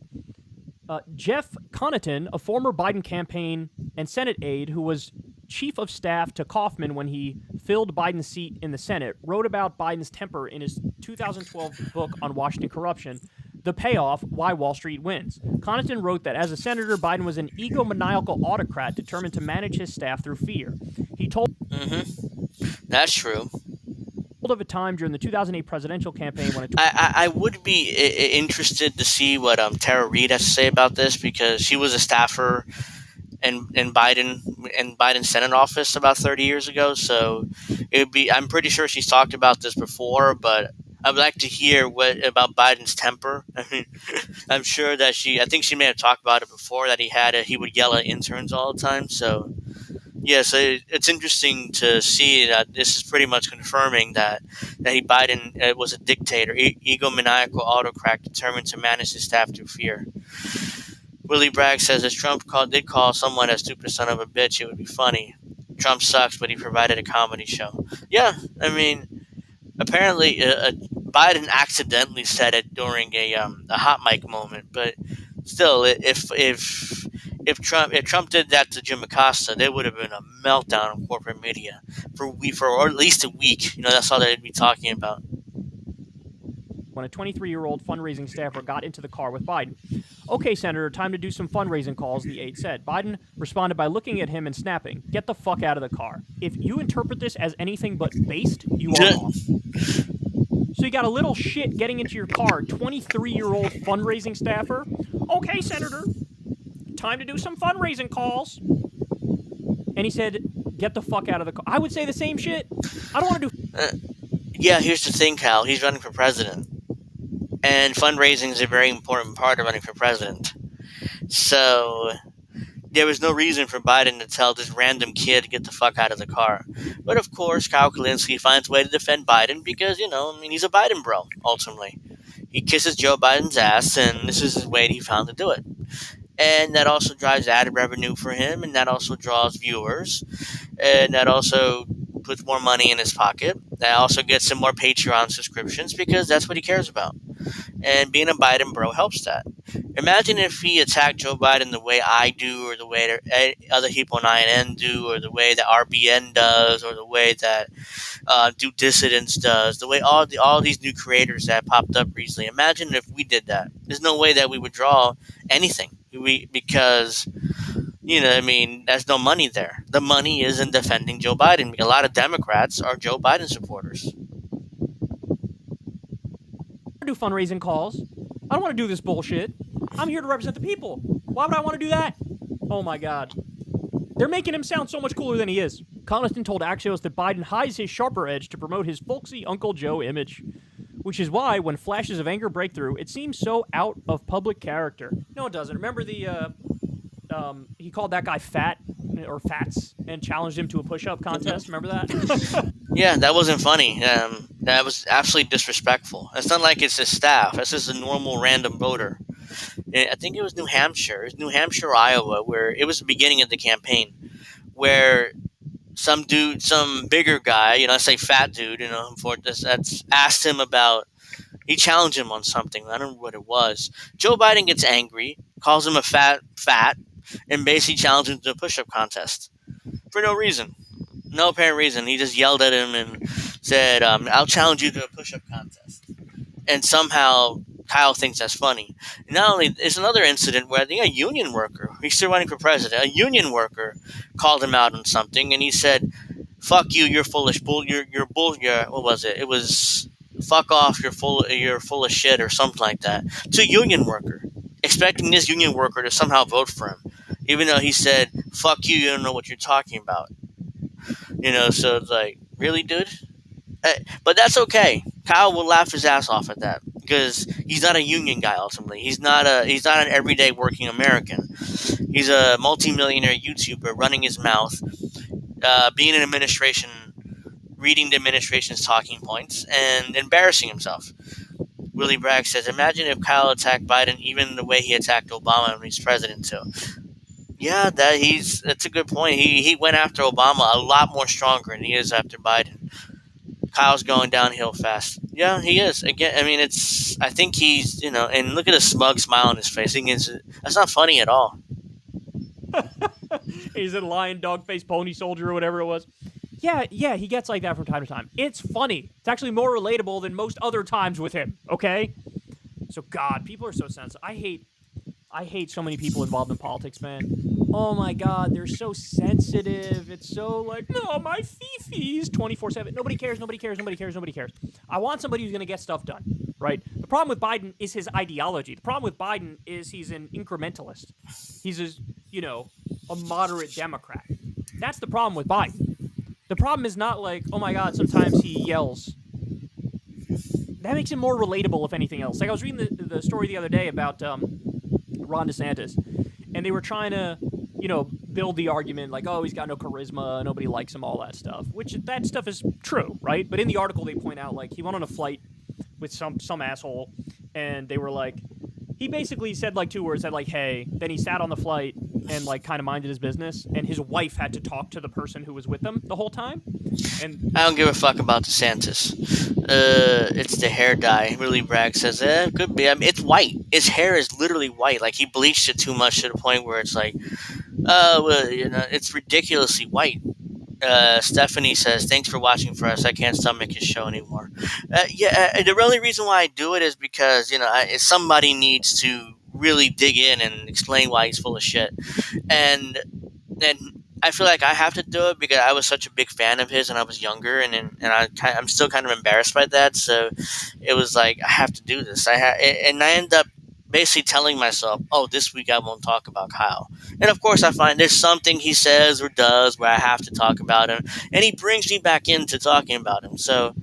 Jeff Connaughton, a former Biden campaign and Senate aide who was chief of staff to Kaufman when he filled Biden's seat in the Senate, wrote about Biden's temper in his 2012 book on Washington corruption, The Payoff, Why Wall Street Wins. Connaughton wrote that as a senator, Biden was an egomaniacal autocrat determined to manage his staff through fear. He told... That's true. Of a time during the 2008 presidential campaign when I would be interested to see what Tara Reid has to say about this, because she was a staffer in Biden's Senate office about 30 years ago. So I'm pretty sure she's talked about this before, but I would like to hear about Biden's temper. I mean, I'm sure that I think she may have talked about it before, that he would yell at interns all the time. So yeah, so it's interesting to see that this is pretty much confirming that Biden was a dictator, egomaniacal autocrat determined to manage his staff through fear. Willie Bragg says, if Trump did call someone a stupid son of a bitch, it would be funny. Trump sucks, but he provided a comedy show. Yeah, I mean, apparently Biden accidentally said it during a hot mic moment, but still, if Trump did that to Jim Acosta, there would have been a meltdown in corporate media for at least a week. That's all they'd be talking about. When a 23-year-old fundraising staffer got into the car with Biden. Okay, Senator, time to do some fundraising calls, the aide said. Biden responded by looking at him and snapping, get the fuck out of the car. If you interpret this as anything but based, you are off. So you got a little shit getting into your car, 23-year-old fundraising staffer. Okay, Senator, time to do some fundraising calls. And he said, get the fuck out of the car. I would say the same shit. I don't want to do... Yeah, here's the thing, Kyle. He's running for president. And fundraising is a very important part of running for president. So there was no reason for Biden to tell this random kid to get the fuck out of the car. But of course, Kyle Kulinski finds a way to defend Biden because, he's a Biden bro, ultimately. He kisses Joe Biden's ass, and this is his way he found to do it. And that also drives ad revenue for him, and that also draws viewers, and that also puts more money in his pocket. That also gets him more Patreon subscriptions because that's what he cares about. And being a Biden bro helps that. Imagine if he attacked Joe Biden the way I do, or the way that other people in INN do, or the way that RBN does, or the way that Do Dissidents does, the way all these new creators that popped up recently. Imagine if we did that. There's no way that we would draw anything. Because, there's no money there. The money is in defending Joe Biden. A lot of Democrats are Joe Biden supporters. Do fundraising calls. I don't want to do this bullshit. I'm here to represent the people. Why would I want to do that? Oh my God. They're making him sound so much cooler than he is. Connaughton told Axios that Biden hides his sharper edge to promote his folksy Uncle Joe image, which is why, when flashes of anger break through, it seems so out of public character. No, it doesn't. Remember he called that guy fat, or fats, and challenged him to a push-up contest? Remember that? Yeah, that wasn't funny. That was absolutely disrespectful. It's not like it's his staff. It's just a normal random voter. I think it was New Hampshire. It was New Hampshire or Iowa, where it was the beginning of the campaign, where some bigger guy, let's say fat dude, that's asked him about, he challenged him on something. I don't know what it was. Joe Biden gets angry, calls him a fat, and basically challenges him to a push-up contest for no reason. No apparent reason. He just yelled at him and said, I'll challenge you to a push-up contest. And somehow Kyle thinks that's funny. Not only, there's another incident where I think a union worker, he's still running for president, a union worker called him out on something, and he said, "Fuck you, you're full of bull, you're bull, what was it? It was fuck off, you're full of shit," or something like that, to a union worker, expecting this union worker to somehow vote for him, even though he said, "Fuck you, you don't know what you're talking about." So it's like, really, dude? But that's okay. Kyle will laugh his ass off at that because he's not a union guy. Ultimately, he's not an everyday working American. He's a multimillionaire YouTuber running his mouth, being in administration, reading the administration's talking points, and embarrassing himself. Willie Bragg says, "Imagine if Kyle attacked Biden even the way he attacked Obama when he's president too." Yeah, that's a good point. He went after Obama a lot more stronger than he is after Biden. Kyle's going downhill fast. Yeah, he is. Again, I mean, I think he's, and look at the smug smile on his face. That's not funny at all. He's a lion, dog face, pony soldier, or whatever it was. Yeah, he gets like that from time to time. It's funny. It's actually more relatable than most other times with him, okay? So, God, people are so sensitive. I hate so many people involved in politics, man. Oh my God, they're so sensitive. It's so like, no, my fifis 24/7. Nobody cares. I want somebody who's going to get stuff done, right? The problem with Biden is his ideology. The problem with Biden is he's an incrementalist. He's a moderate Democrat. That's the problem with Biden. The problem is not like, oh my God, sometimes he yells. That makes him more relatable, if anything else. Like I was reading the story the other day about Ron DeSantis, and they were trying to, build the argument like, oh, he's got no charisma, nobody likes him, all that stuff, which that stuff is true, right? But in the article, they point out, like, he went on a flight with some asshole, and they were like, he basically said, like, 2 words, said, like, hey, then he sat on the flight and, like, kind of minded his business, and his wife had to talk to the person who was with them the whole time. And I don't give a fuck about DeSantis. It's the hair dye. Willie Bragg says, could be. I mean, it's white. His hair is literally white. Like, he bleached it too much to the point where it's like, it's ridiculously white. Stephanie says, "Thanks for watching for us. I can't stomach his show anymore." The only reason why I do it is because, somebody needs to really dig in and explain why he's full of shit. And I feel like I have to do it because I was such a big fan of his when I was younger, and I'm still kind of embarrassed by that. So it was like, I have to do this. And I end up basically telling myself, oh, this week I won't talk about Kyle. And of course, I find there's something he says or does where I have to talk about him, and he brings me back into talking about him. So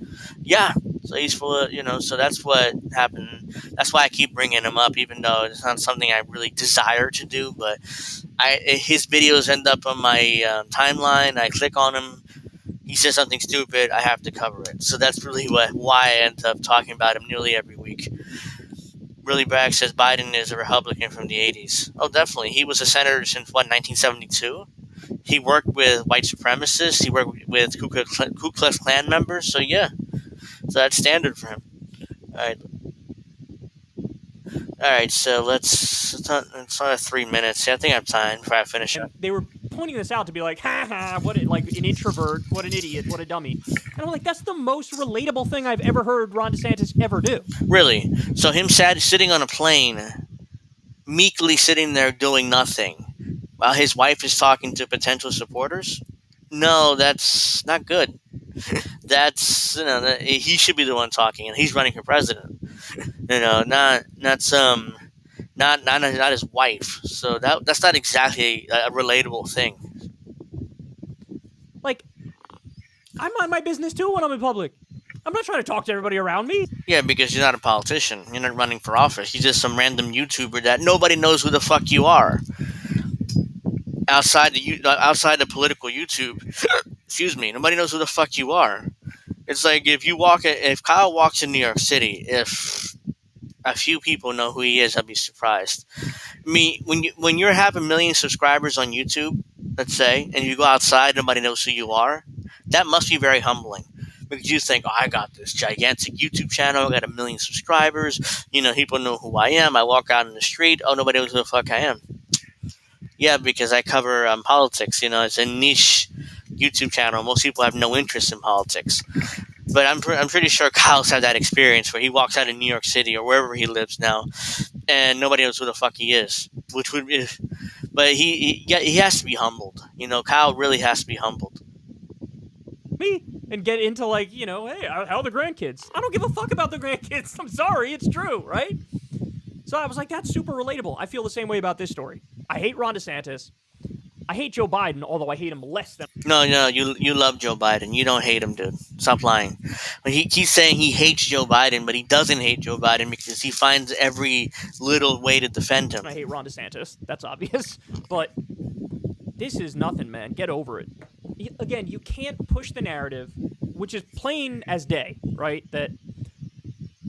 yeah, so he's full of, so that's what happened. That's why I keep bringing him up, even though it's not something I really desire to do. But his videos end up on my timeline. I click on him. He says something stupid. I have to cover it. So that's really why I end up talking about him nearly every week. Willie Bragg says Biden is a Republican from the 80s. Oh, definitely. He was a senator since, 1972? He worked with white supremacists. He worked with Ku Klux Klan members. So, yeah. So that's standard for him. All right, so it's not 3 minutes. I think I have time before I finish up. They were pointing this out to be like, what an introvert, what an idiot, what a dummy. And I'm like, that's the most relatable thing I've ever heard Ron DeSantis ever do. Really? So him sitting on a plane, meekly sitting there doing nothing, while his wife is talking to potential supporters? No, that's not good. That's, he should be the one talking, and he's running for president. Not his wife. So that's not exactly a relatable thing. Like, I mind my business too when I'm in public. I'm not trying to talk to everybody around me. Yeah, because you're not a politician. You're not running for office. You're just some random YouTuber that nobody knows who the fuck you are. Outside the political YouTube, excuse me, nobody knows who the fuck you are. It's like if Kyle walks in New York City, if a few people know who he is, I'd be surprised. I mean, when you have 1 million subscribers on YouTube, let's say, and you go outside, nobody knows who you are, that must be very humbling. Because you think, oh, I got this gigantic YouTube channel, I got 1 million subscribers, people know who I am, I walk out in the street, oh, nobody knows who the fuck I am. Yeah, because I cover politics, it's a niche YouTube channel. Most people have no interest in politics. But I'm pretty sure Kyle's had that experience where he walks out of New York City or wherever he lives now, and nobody knows who the fuck he is. Which would be, but he has to be humbled. Kyle really has to be humbled. Me and get into like, hey, how are the grandkids? I don't give a fuck about the grandkids. I'm sorry, it's true, right? So I was like, that's super relatable. I feel the same way about this story. I hate Ron DeSantis. I hate Joe Biden, although I hate him less than... No, you love Joe Biden. You don't hate him, dude. Stop lying. He's saying he hates Joe Biden, but he doesn't hate Joe Biden because he finds every little way to defend him. I hate Ron DeSantis. That's obvious. But this is nothing, man. Get over it. Again, you can't push the narrative, which is plain as day, right? That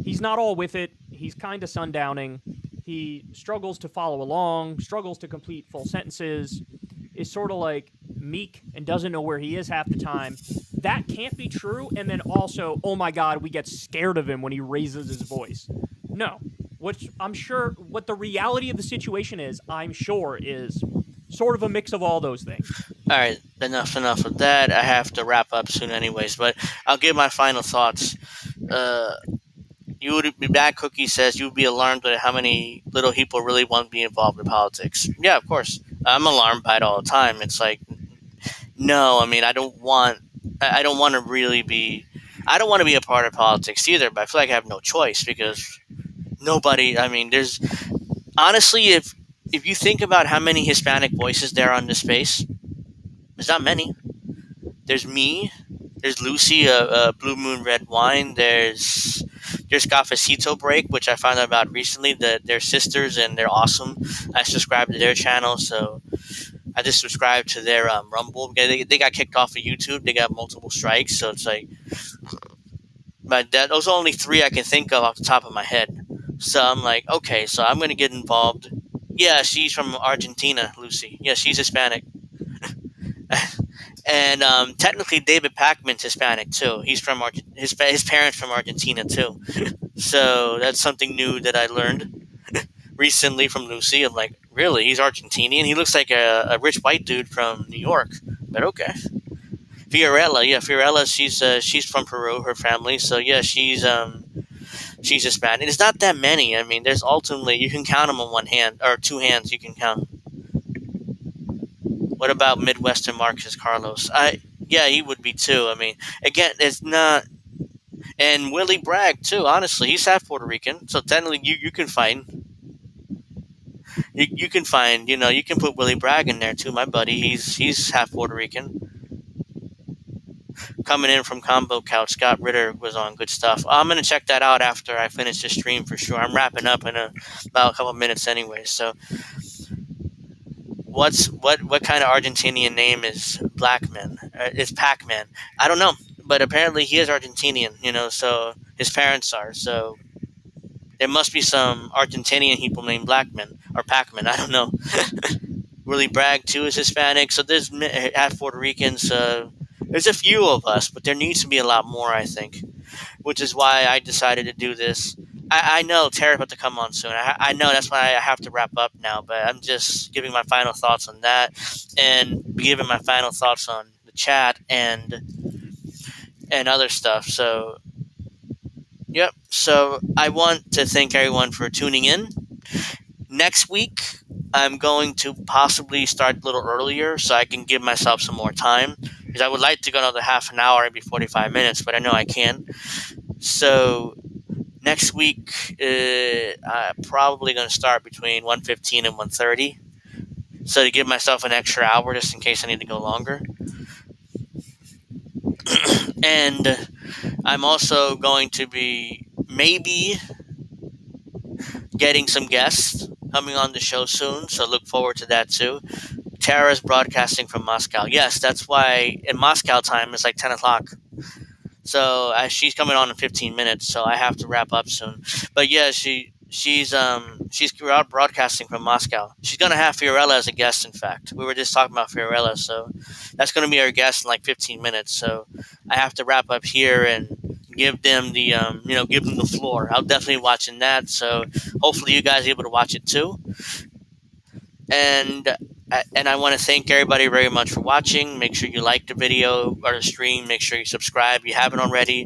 he's not all with it. He's kind of sundowning. He struggles to follow along, struggles to complete full sentences, is sort of like meek and doesn't know where he is half the time. That can't be true. And then also, oh my God, we get scared of him when he raises his voice. No. Which I'm sure, what the reality of the situation is, I'm sure, is sort of a mix of all those things. All right, enough of that. I have to wrap up soon anyways, but I'll give my final thoughts. You would be bad. Cookie says you would be alarmed at how many little people really want to be involved in politics. Yeah, of course. I'm alarmed by it all the time. It's like, no, I mean, I don't want to really be. I don't want to be a part of politics either. But I feel like I have no choice because nobody. I mean, there's honestly, if you think about how many Hispanic voices there are on this space, there's not many. There's me. There's Lucy, Blue Moon Red Wine. There's Cafecito Break, which I found out about recently. That they're sisters and they're awesome. I subscribed to their channel, so I just subscribed to their Rumble. They got kicked off of YouTube. They got multiple strikes, so it's like. But those are only three I can think of off the top of my head. So I'm like, okay, so I'm gonna get involved. Yeah, she's from Argentina, Lucy. Yeah, she's Hispanic. And technically, David Pacman's Hispanic too. He's from his parents from Argentina too. So that's something new that I learned recently from Lucy. I'm like, really? He's Argentinian? He looks like a rich white dude from New York. But okay. Fiorella. She's from Peru. Her family. So yeah, she's Hispanic. It's not that many. I mean, there's ultimately you can count them on one hand or two hands. You can count. What about Midwestern Marcus Carlos? Yeah, he would be too. I mean, again, it's not. And Willie Bragg too. Honestly, he's half Puerto Rican, so technically you can find. You can find. You can put Willie Bragg in there too, my buddy. He's half Puerto Rican. Coming in from Combo Couch, Scott Ritter was on. Good stuff. I'm gonna check that out after I finish the stream for sure. I'm wrapping up in about a couple minutes anyway, so. What kind of Argentinian name is Blackman? It's Pac-Man. I don't know, but apparently he is Argentinian. So his parents are. So there must be some Argentinian people named Blackman or Pac-Man. I don't know. Willie Bragg too is Hispanic. So there's half Puerto Ricans. There's a few of us, but there needs to be a lot more, I think, which is why I decided to do this. I know Tara's about to come on soon. I know that's why I have to wrap up now, but I'm just giving my final thoughts on that and giving my final thoughts on the chat and other stuff. So, yep. So I want to thank everyone for tuning in. Next week, I'm going to possibly start a little earlier so I can give myself some more time because I would like to go another half an hour, maybe 45 minutes, but I know I can. So next week, I'm probably going to start between 1:15 and 1:30. So to give myself an extra hour just in case I need to go longer. And I'm also going to be maybe getting some guests coming on the show soon. So look forward to that too. Tara's broadcasting from Moscow. Yes, that's why in Moscow time it's like 10 o'clock. So she's coming on in 15 minutes, so I have to wrap up soon. But yeah, she's broadcasting from Moscow. She's gonna have Fiorella as a guest. In fact, we were just talking about Fiorella, so that's gonna be our guest in like 15 minutes. So I have to wrap up here and give them the give them the floor. I'll definitely be watching that. So hopefully you guys are able to watch it too. And And I want to thank everybody very much for watching. Make sure you like the video or the stream. Make sure you subscribe if you haven't already.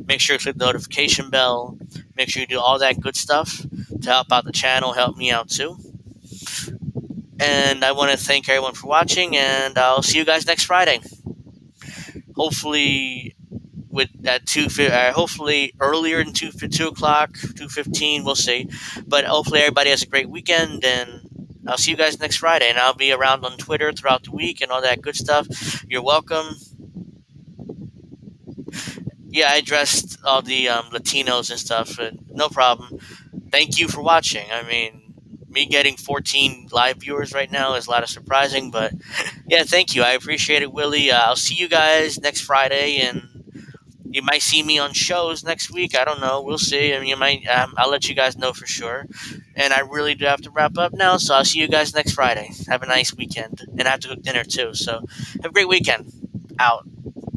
Make sure you click the notification bell. Make sure you do all that good stuff to help out the channel, help me out too. And I want to thank everyone for watching, and I'll see you guys next Friday. Hopefully hopefully earlier than 2 o'clock, 2:15, we'll see. But hopefully everybody has a great weekend, and I'll see you guys next Friday, and I'll be around on Twitter throughout the week and all that good stuff. You're welcome. Yeah, I addressed all the Latinos and stuff, but no problem. Thank you for watching. I mean, me getting 14 live viewers right now is a lot of surprising, but yeah, thank you. I appreciate it, Willie. I'll see you guys next Friday, and you might see me on shows next week. I don't know. We'll see. I mean, you might. I'll let you guys know for sure. And I really do have to wrap up now, so I'll see you guys next Friday. Have a nice weekend, and I have to cook dinner too. So have a great weekend. Out.